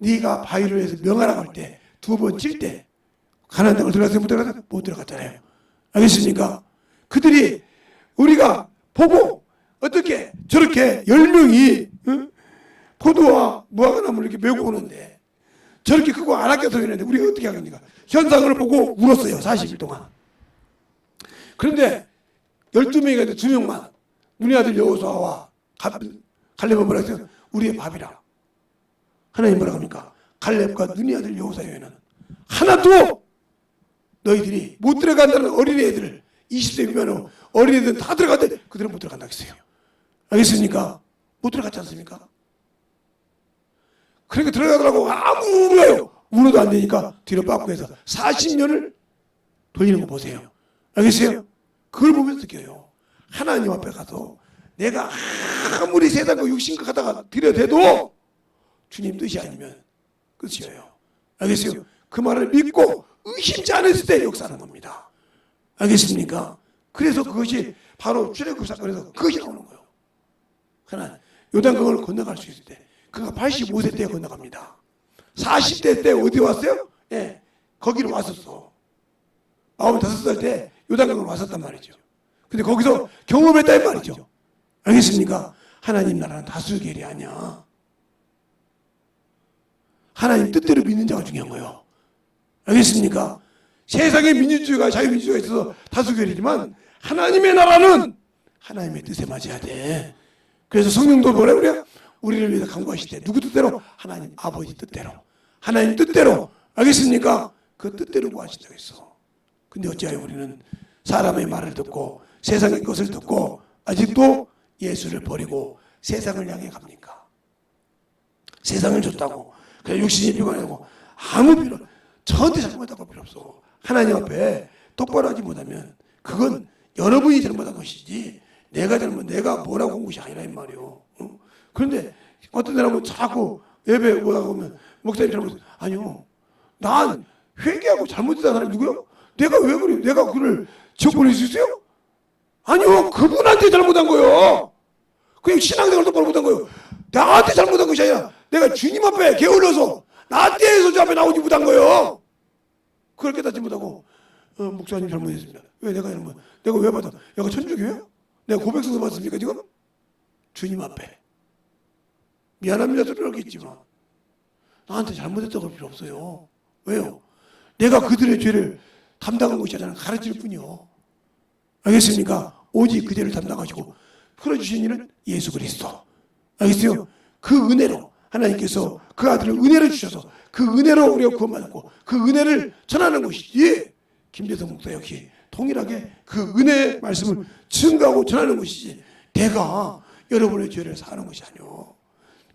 Speaker 1: 네가 바위를 해서 명하라고 할 때 두 번 칠 때 가나안 땅을 들어가서 못 들어가서 못 들어갔잖아요. 알겠습니까? 그들이 우리가 보고 어떻게 저렇게 10명이 포도와 무화과나무를 이렇게 메고 오는데 저렇게 크고 안 아껴서 있는데 우리가 어떻게 하겠습니까? 현상을 보고 울었어요. 40일 동안. 그런데 12명이 있는데 2명만 눈의 아들 여호수아와 갈렙은 뭐라 했어요? 우리의 밥이라. 하나님 뭐라고 합니까? 갈렙과 눈의 아들 여호수아에는 하나도 너희들이 못 들어간다는 어린애들 20세 미만으로 어린애들은 다 들어갔는데 그들은 못 들어간다고 했어요. 알겠습니까? 못 들어갔지 않습니까? 그러니까 들어가더라고. 아무 울어요. 울어도 안 되니까 뒤로 빠꾸 해서 40년을 돌리는 거 보세요. 알겠어요? 그걸 보면서 느껴요. 하나님 앞에 가서 내가 아무리 세상과 육신과 하다가 들여대도 주님 뜻이 아니면 끝이에요. 알겠어요? 그 말을 믿고 의심치 않았을 때 역사하는 겁니다. 알겠습니까? 그래서 그것이 바로 출애굽 사건에서 그것이 나오는 거예요. 하나 요단강을 건너갈 수 있을 때 그가 85세 때 건너갑니다. 40대 때 어디 왔어요? 예, 거기로 왔었어. 95살 때 요단강으로 왔었단 말이죠. 근데 거기서 경험했단 말이죠. 알겠습니까? 하나님 나라는 다수결이 아니야. 하나님 뜻대로 믿는 자가 중요한 거예요. 알겠습니까? 세상에 민주주의가 자유민주주의가 있어서 다수결이지만 하나님의 나라는 하나님의 뜻에 맞아야 돼. 그래서 성령도 뭐라 그래요? 우리를 위해서 간구하실 때 누구 뜻대로? 하나님 아버지 뜻대로. 하나님 뜻대로. 알겠습니까? 그 뜻대로 구하신다고 했어. 근데 어찌하여 우리는 사람의 말을 듣고 세상의 것을 듣고 아직도 예수를 버리고 세상을 향해 갑니까? 세상을 줬다고 그냥 육신이 피곤하고 아무 필요 저한테 잘못하고 필요 없어. 하나님 앞에 똑바로 하지 못하면 그건 여러분이 잘못한 것이지 내가 뭐라고 한 것이 아니라 이 말이요. 그런데 어떤 사람은 자꾸 예배 뭐라고 하면 목사님 잘못 아니요. 난 회개하고 잘못했다는 사람이 누구요? 내가 왜 그래요? 내가 그를 지옥 보낼 수 있어요? 아니요. 그분한테 잘못한 거예요. 그냥 신앙생활 똑바로 못한 거예요. 나한테 잘못한 것이 아니라 내가 주님 앞에 게을러서 나한테 해서 저 앞에 나오지 못한 거예요. 그걸 깨닫지 못하고 목사님 잘못했습니다. 왜 내가 이런 거? 내가 왜 받아? 내가 천주교예요? 내가 고백서서 받습니까 지금? 주님 앞에 미안합니다 소리를 하겠지만 나한테 잘못했다고 할 필요 없어요. 왜요? 내가 그들의 죄를 담당한 것이 아니라 가르칠 뿐이요. 알겠습니까? 오직 그 죄를 담당하시고 풀어주신 이는 예수 그리스도. 알겠어요? 그 은혜로 하나님께서 그 아들을 은혜로 주셔서 그 은혜로 우리가 구원받고 그 은혜를 전하는 것이지 김대성 목사 역시 동일하게 그 은혜의 말씀을 증거하고 전하는 것이지 내가 여러분의 죄를 사는 것이 아니오.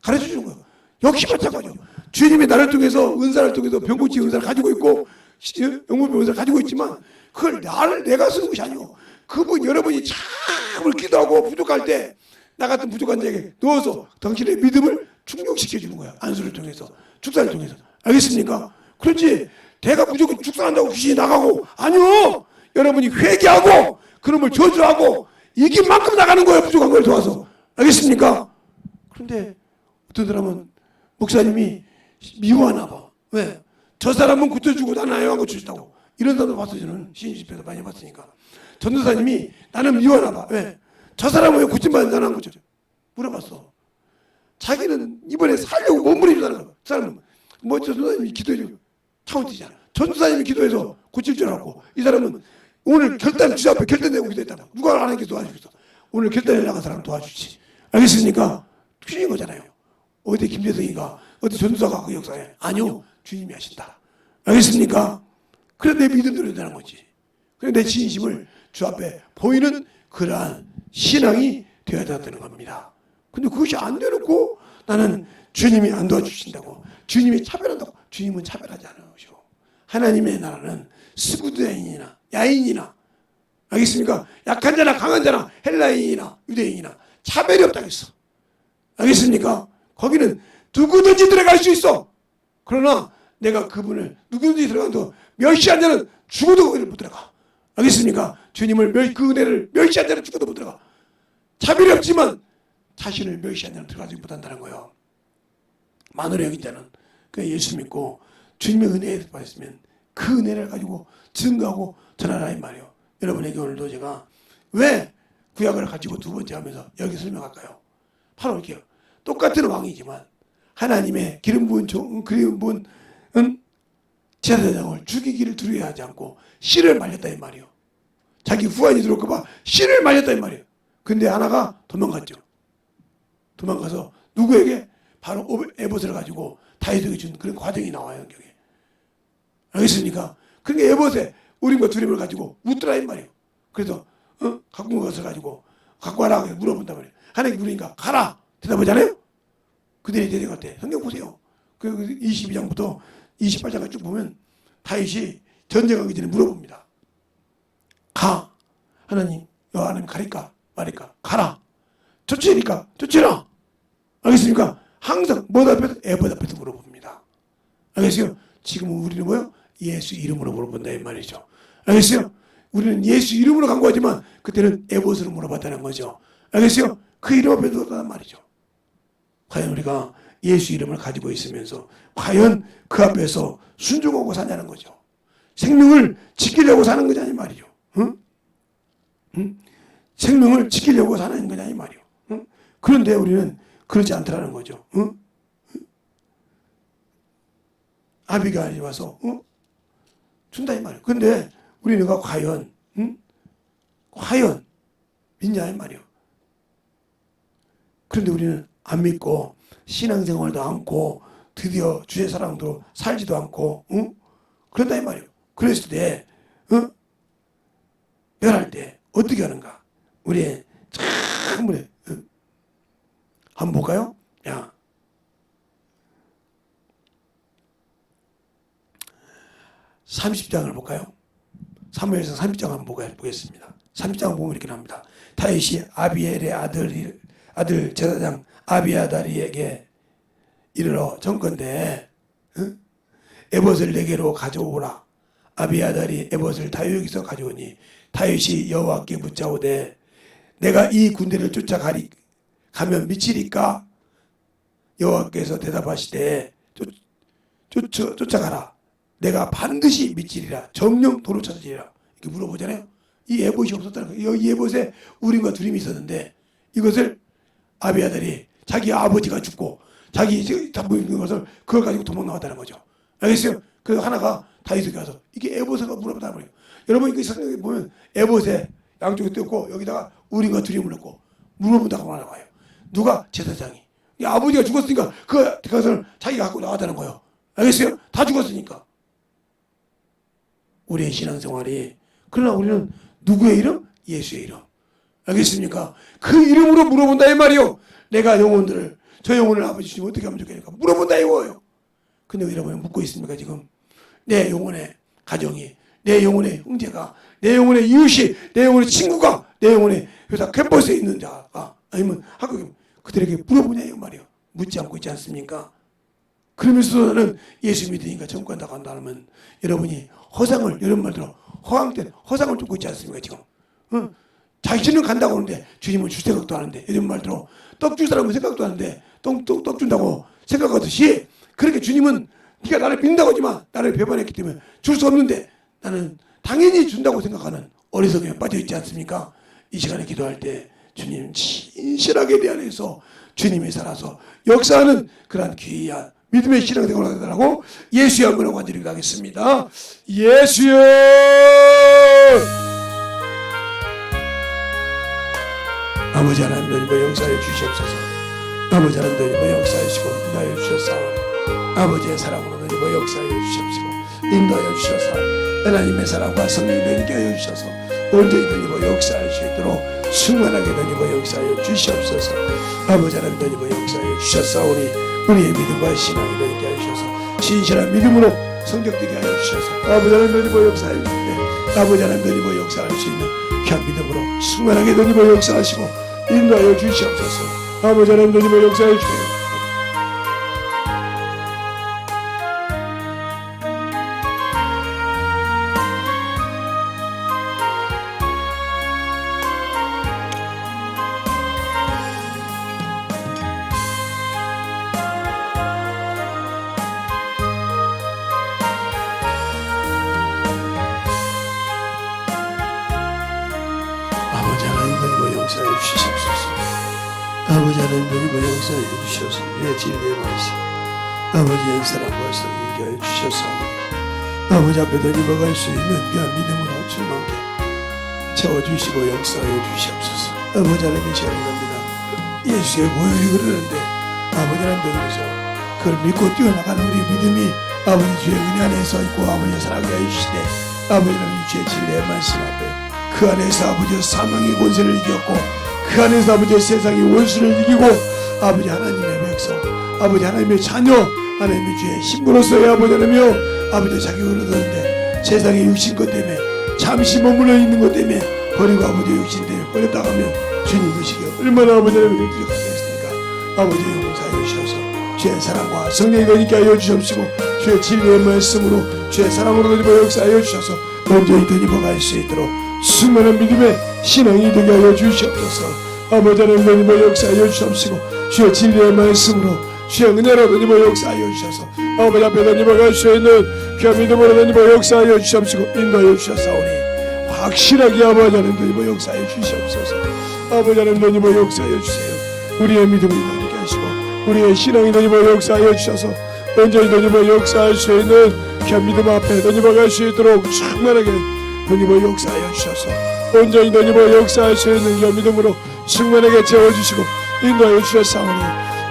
Speaker 1: 가르쳐주는 거예요. 역시 마찬가지죠. 주님이 나를 통해서 은사를 통해서 병고치 은사를 가지고 있고 영문병 은사를 가지고 있지만 그걸 내가 쓰는 것이 아니오. 그분 여러분이 참을 기도하고 부족할 때 나 같은 부족한 자에게 넣어서 당신의 믿음을 충족시켜주는 거야. 안수를 통해서 축사를 통해서. 알겠습니까? 그렇지 내가 무조건 축사한다고 귀신이 나가고 아니요. 여러분이 회개하고 그놈을 저주하고 이긴 만큼 나가는 거예요. 부족한 걸 도와서. 알겠습니까? 그런데 어떤 사람은 목사님이 미워하나 봐. 왜? 저 사람은 고쳐주고 나는 안 고쳐준다고. 이런 사람도 봤어요. 저는 신집회도 많이 봤으니까. 전도사님이 나는 미워하나 봐. 왜? 저 사람은 왜 고침받는다는 거죠. 물어봤어. 자기는 이번에 살려고 몸부림치다는 거야. 그 사람은 뭐 전도사님이 기도해줘 차원 뛰잖아. 전도사님이 기도해서 고칠 줄 알았고 이 사람은 오늘 결단 주자 앞에 결단내고 기도했다. 누가 안 하는 게 도와주겠어. 오늘 결단을 나간 사람 도와주지. 알겠습니까? 주인 거잖아요. 어디 김대성이가 어디 전도사가 그 역사에 아니요 주님이 하신다. 알겠습니까? 그래 내 믿음대로 된다는 거지. 그래 내 진심을 주 앞에 보이는 그러한 신앙이 되어야 된다는 겁니다. 근데 그것이 안 되놓고 나는 주님이 안 도와주신다고 주님이 차별한다고. 주님은 차별하지 않으시고 하나님의 나라는 스구드야인이나 야인이나 알겠습니까? 약한 자나 강한 자나 헬라인이나 유대인이나 차별이 없다고 했어. 알겠습니까? 거기는 누구든지 들어갈 수 있어. 그러나 내가 그분을 누구든지 들어가도 멸시한 자는 죽어도 거기를 못 들어가. 알겠습니까? 주님을 그 은혜를 멸시한 자는 죽어도 못 들어가. 차별이 없지만 자신을 멸시한 자는 들어가지 못한다는 거예요. 만으로 여긴 자는 그 예수 믿고 주님의 은혜에 받았으면 그 은혜를 가지고 증거하고 전하라 이 말이에요. 여러분에게 오늘도 제가 왜 구약을 가지고 두 번째 하면서 여기 설명할까요? 바로 이렇게요. 똑같은 왕이지만 하나님의 기름 부은 제사장을 죽이기를 두려워하지 않고 씨를 말렸다 이 말이에요. 자기 후환이 들어올까 봐 씨를 말렸다 이 말이에요. 근데 하나가 도망갔죠. 도망가서 누구에게? 바로 에봇을 가지고 다윗에게 준 그런 과정이 나와요. 여기. 알겠습니까? 그러니까 에봇에 우림과 두림을 가지고 묻더라 이 말이에요. 그래서 갖고 온 것을 가지고 갖고 와라 물어본단 말이에요. 하나님께 물으니까 가라 대답하잖아요. 그들이 대답할 성경 보세요. 그 22장부터 28장까지 쭉 보면 다윗이 전쟁하기 전에 물어봅니다. 가. 하나님 하나님 가릴까 말일까? 가라. 쫓으니까 쫓으라. 알겠습니까? 항상 뭐 앞에서 에봇 앞에서 물어봅니다. 알겠어요? 지금은 우리는 뭐요? 예수 이름으로 물어본다 이 말이죠. 알겠어요? 우리는 예수 이름으로 간구하지만 그때는 에봇으로 물어봤다는 거죠. 알겠어요? 그 이름 앞에 들었단 말이죠. 과연 우리가 예수 이름을 가지고 있으면서 과연 그 앞에서 순종하고 사냐는 거죠. 생명을 지키려고 사는 거냐 이 말이죠. 응? 응? 생명을 지키려고 사는 거냐 이 말이요. 응? 그런데 우리는 그렇지 않더라는 거죠. 응? 아비가일이 와서 준다 이 말이에요. 근데 우리는 과연 과연 믿냐 이 말이에요. 그런데 우리는 안 믿고 신앙생활도 않고 드디어 주의 사랑도 살지도 않고 그런다 이 말이에요. 그랬을 때 멸할 때 어떻게 하는가? 우리의 참으로 한번 볼까요? 야, 30장을 볼까요? 사무엘상 30장 한번 보겠습니다. 30장 보면 이렇게 나옵니다. 다윗이 아비엘의 아들 제사장 아비아다리에게 이르러 정건대 에봇을 내게로 가져오라. 아비아달이 에봇을 다윗에게서 가져오니 다윗이 여호와께 묻자오되 내가 이 군대를 가면 미치리까? 여호와께서 대답하시되 쫓아가라. 내가 반드시 미치리라. 정령 도로 찾으리라. 이렇게 물어보잖아요. 이 에봇이 없었다는 거예요. 이 에봇에 우림과 두림이 있었는데 이것을 아비아달이 자기 아버지가 죽고 자기 잡고 있는 것을 그걸 가지고 도망 나왔다는 거죠. 알겠어요? 그래서 하나가 다윗에게 가서 이게 에봇에가 물어봤다는 거예요. 여러분 이거 성경에 보면 에봇에 양쪽에 뜯고 여기다가 우림과 두림을 넣고 물어본다고 나와요. 누가? 제사장이. 이 아버지가 죽었으니까 그것을 자기가 갖고 나왔다는 거예요. 알겠어요? 다 죽었으니까. 우리의 신앙생활이 그러나 우리는 누구의 이름? 예수의 이름. 알겠습니까? 그 이름으로 물어본다 이 말이요. 내가 저 영혼을 아버지 주님 어떻게 하면 좋겠습니까? 물어본다 이거예요. 근데 여러분 묻고 있습니까 지금? 내 영혼의 가정이, 내 영혼의 형제가, 내 영혼의 이웃이, 내 영혼의 친구가, 내 영혼의 회사 캠퍼스에 있는 자가 아니면 학교 그들에게 물어보냐 이 말이에요. 묻지 않고 있지 않습니까? 그러면서 나는 예수 믿으니까 천국 간다고 한다 하면 여러분이 허상을 이런 말들로 허황된 허상을 쫓고 있지 않습니까 지금? 자신은 간다고 하는데 주님은 줄 생각도 하는데 이런 말들로 떡 줄 사람은 생각도 하는데 떡 준다고 생각하듯이 그렇게 주님은 네가 나를 믿는다고 하지만 나를 배반했기 때문에 줄 수 없는데 나는 당연히 준다고 생각하는 어리석음에 빠져 있지 않습니까? 이 시간에 기도할 때 주님 진실하게 내 안에서 주님이 살아서 역사하는 그러한 귀한 믿음의 신앙생활을 하더라고 예수의 한번을 간절히 기도하겠습니다. 예수여! 아버지 하나님 너희가 역사해 주시옵소서. 아버지 하나님 너희가 역사하시고 인도하여 주셨사오니 아버지의 사랑으로 너희가 역사하여 주시옵시고 인도하여 주셔서 하나님의 사랑과 성령이 너희에게 하여 주셔서 온전히 너희가 역사할 수 있도록 충만하게 너희가 역사하여 주시옵소서. 아버지 하나님 너희가 역사하여 주셨사오니 우리의 믿음과 신앙이 너희에게 하여 주셔서 진실한 믿음으로 성격되게 하여 주셔서 아버지 하나님 너희가 역사하여 주시되 아버지 하나님 너희가 역사할 수 있는 귀한 믿음으로 충만하게 너희가 역사하시고 인도하여 주시옵소서. 아버지 하나님 너희가 역사해 주세요. 아버지 하나님 너희가 역사해 주시옵소서. 아버지 하나님 너희가 역사해 주셔서 내 진리의 말씀 아버지의 사랑과 성령께 하여 주셔서 아버지 앞에 너희가 갈 수 있는 귀한 믿음으로 충만케 채워주시고 역사하여 주시옵소서. 아버지 하나님 시간입니다. 예수의 보혈이 흐르는데 아버지 하나님 너희께서 그걸 믿고 뛰어나가는 우리 믿음이 아버지 주의 은혜 안에서 있고 아버지의 사랑을 하여 주시되 아버지 하나님 주의 진리의 말씀 앞에 그 안에서 아버지의 사망의 권세를 이겼고 그 안에서 아버지의 세상의 원수를 이기고 아버지 하나님의 백성 아버지 하나님의 자녀 하나님의 주의 신부로서의 아버지 하나님이여 아버지의 자격을 얻었는데 세상의 육신것 때문에 잠시 머물러 있는 것 때문에 버리고 아버지의 육신 때문에 버렸다가면 주님 보시기에 얼마나 아버지 하나님을 부족하겠습니까? 아버지 용서하여 주셔서 주의 사랑과 성령이 너희께 하여 주시옵시고 주의 진리의 말씀으로 주의 사랑으로 너희가 역사하여 주셔서 온전히 너희가 갈 수 있도록 수많은 믿음의 신앙이 되게 하여 주시옵소서. 아버지 하나님 너희가 역사하여 주시옵시고 주의 진리의 말씀으로 주의 은혜로 너희가 역사하여 주셔서 아버지 앞에 너희가 갈 수 있는 귀한 믿음으로 너희가 역사하여 주시옵시고 인도하여 주셨사오니 확실하게 아버지 하나님 너희가 역사하여 주시옵소서. 아버지 하나님 너희가 역사하여 주세요. 우리의 믿음을 너희가 하시고 우리의 신앙이 너희가 역사하여 주셔서 온전히 너희가 역사할 수 있는 귀한 믿음 앞에 너희가 갈 수 있도록 충만하게 너희가 역사하여 주셔서 온전히 너희가 역사할 수 있는 귀한 믿음으로 충만하게 채워주시고 인도하여 주셨사오니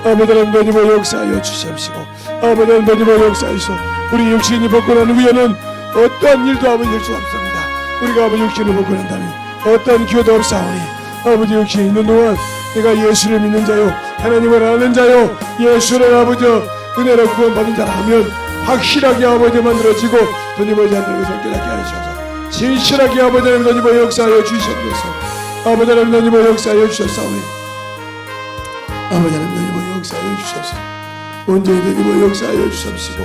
Speaker 1: 아버지 하나님 너희가 역사하여 주시옵시고 아버지 하나님 너희가 역사하셔서 우리 육신이 벗고 난 후에는 어떠한 일도 아버지 할 수 없습니다. 우리가 아버지 육신을 벗고 난다면 어떠한 기회도 없사오니 아버지 육신이 있는 동안 내가 예수를 믿는 자요 하나님을 아는 자요 예수를 아버지 은혜로 구원받은 자라 하면 확실하게 아버지 만들어지고 너희가 자들에게 깨닫게 하여 주셔서 진실하게 아버지 하나님 너희가 역사하여 주시옵소서. 아버지 하나님 너희가 역사하여 주셨사오니 아버지 하나님 너희가 역사하여 주셔서 온전히 너희가 역사하여 주시옵시고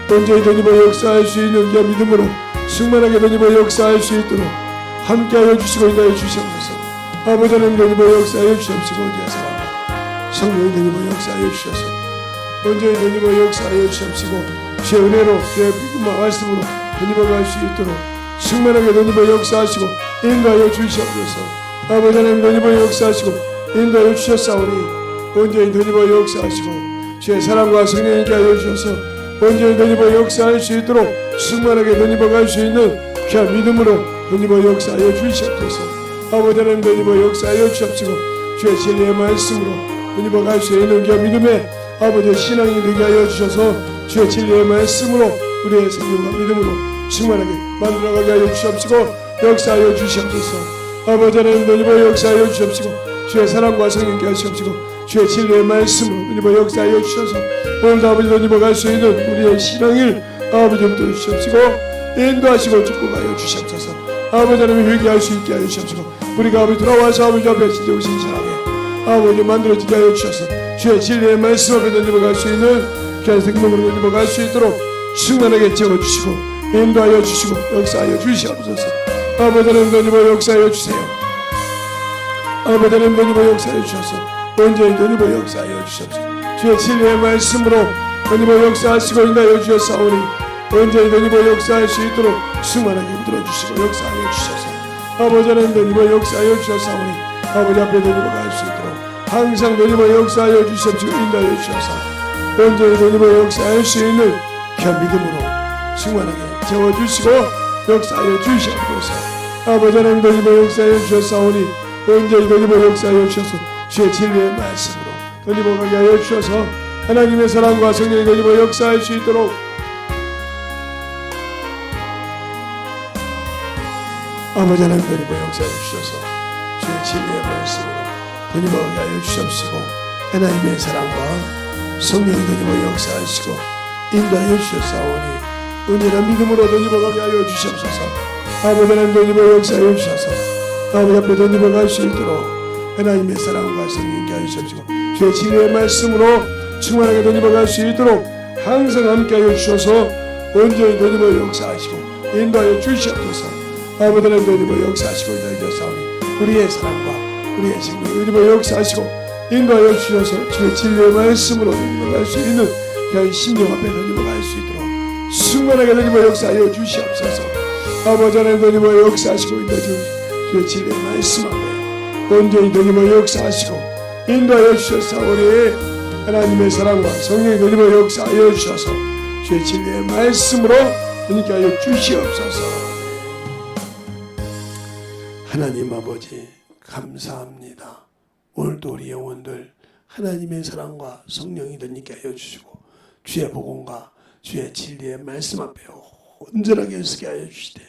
Speaker 1: 온전히 너희가 역사할 수 있는 게 믿음으로 충만하게 너희가 역사할 수 있도록 함께하여 주시고 인도하여 주시옵소서. 아버지 하나님 너희가 역사하여 주시옵시고 어디에 사랑과 성령이 너희가 역사하여 주셔서 온전히 너희가 역사하여 주시옵시고 주의 은혜로 주의 말씀으로 너희가 갈 수 있도록 충만하게 너희가 역사하시고 인도하여 주시옵소서. 아버지 하나님 너희가 역사하시고 인도하여 주셨사오니 온전히 너희가 역사하시고 주의 사랑과 성령님께 하여 주셔서 온전히 너희가 역사할 수 있도록 충만하게 너희가 갈 수 있는 귀한 믿음으로 너희가 역사하여 주시옵소서. 아버지 하나님 너희가 역사하여 주시옵시고 주의 진리의 말씀으로 너희가 갈 수 있는 귀한 믿음에 아버지의 신앙이 되게 하여 주셔서 주의 진리의 말씀으로 우리의 생명과 믿음으로 충만하게 만들어가게 하여 주시옵시고 역사하여 주시옵소서. 아버지 하나님 너희가 역사하여 주시옵시고 주의 사랑과 성령께 하시옵시고 주의 진리의 말씀으로 너희가 역사하여 주셔서 오늘도 아버지 너희가 갈 수 있는 우리의 신앙을 아버지부터 주시옵시고 인도하시고 축복하여 주시옵소서. 아버지 하나님 회개할 수 있게 하여 주시옵시고 우리가 아버지 돌아와서 아버지 앞에 진정 신실하게 아버지 만들어지게 하여 주셔서 주의 진리의 말씀 앞에 너희가 갈 수 있는 귀한 생명으로 너희가 갈 수 있도록 충만하게 채워주시고 인도하여 주시고 역사하여 주시옵소서. 아버지 하나님 너희가 역사하여 주세요. 아버지 하나님 너희가 역사하여 주셔서 온전히 너희가 역사하여 주시옵소서. 주의 진리의 말씀으로 너희가 역사하시고 인도하여 주셨사오니 온전히 던지고 역사할 수 있도록 충만하게 붙들어주시고 역사하여 주셔서 아버지 하나님 던지고 역사하여 주셔사오니 아버지 앞에 던지고 갈 수 있도록 항상 던지고 역사하여 주시옵시고 인도하여 주셔서 온전히 던지고 역사할 수 있는 귀한 믿음으로 충만하게 채워주시고 역사하여 주시옵소서. 아버지 하나님 던지고 역사하여 주셨사오니 온전히 던지고 역사하여 주셔서 주의 진리의 말씀으로 던지고 가게 하여 주셔서 하나님의 사랑과 성령이 던지고 역사할 수 있도록 아버지 하나님 던지고 역사해 주셔서 주의 진리의 말씀으로 던지고 가게 하여 주시옵시고 하나님의 사랑과 성령이 던지고 역사하시고 인도하여 주셨사오니 온전한 믿음으로 던지고 가게 하여 주시옵소서. 아버지 하나님 던지고 역사하여 주셔서 아버지 앞에 던지고 갈 수 있도록 하나님의 사랑과 성령께 하여 주시옵시고 주의 진리의 말씀으로 충만하게 던지고 갈 수 있도록 항상 함께 하여 주셔서 온전히 던지고 역사하시고 인도하여 주시옵소서. 아버지 하나님 던지고 역사하시고 인도하여 주셨사오니 우리의 사랑과 우리의 생명 던지고 역사하시고 인도하여 주셔서 주의 진리의 말씀으로 던지고 갈 수 있는 그냥 심령 앞에 던지고 갈 수 있도록 충만하게 던지고 역사하여 주시옵소서. 아버지 하나님 던지고 역사하시고 인도하여 주시옵소서. 주의 진리의 말씀 앞에 온전히 던지고 역사하시고 인도하여 주셨사오니 하나님의 사랑과 성령이 던지고 역사하여 주셔서 주의 진리의 말씀으로 던지게 하여 주시옵소서. 하나님 아버지 감사합니다. 오늘도 우리 영혼들 하나님의 사랑과 성령이 던지게 하여 주시고 주의 복음과 주의 진리의 말씀 앞에 온전하게 서게 하여 주시되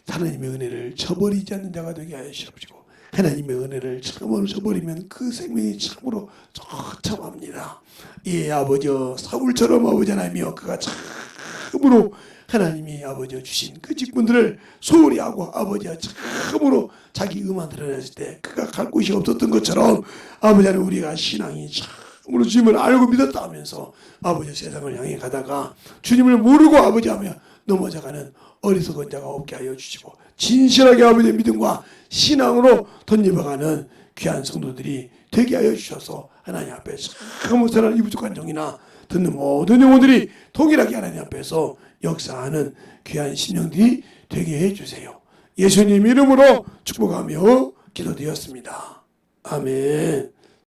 Speaker 1: 하나님의 은혜를 저버리지 않는 자가 되게 하여 주시옵시고 하나님의 은혜를 참으로 저버리면 그 생명이 참으로 처참합니다. 예 아버지 사울처럼 아버지 하나님이여 그가 참으로 하나님이 아버지 주신 그 직분들을 소홀히 하고 아버지가 참으로 자기 의만 드러냈을 때 그가 갈 곳이 없었던 것처럼 아버지 하나님 우리가 신앙이 참으로 주님을 알고 믿었다 하면서 아버지 세상을 향해 가다가 주님을 모르고 아버지 하며 넘어져가는 어리석은 자가 없게 하여 주시고 진실하게 아버지의 믿음과 신앙으로 던져가는 귀한 성도들이 되게 하여 주셔서 하나님 앞에 참으로 이 부족한 종이나 듣는 모든 영혼들이 동일하게 하나님 앞에서 역사하는 귀한 심령들이 되게 해주세요. 예수님 이름으로 축복하며 기도드렸습니다. 아멘.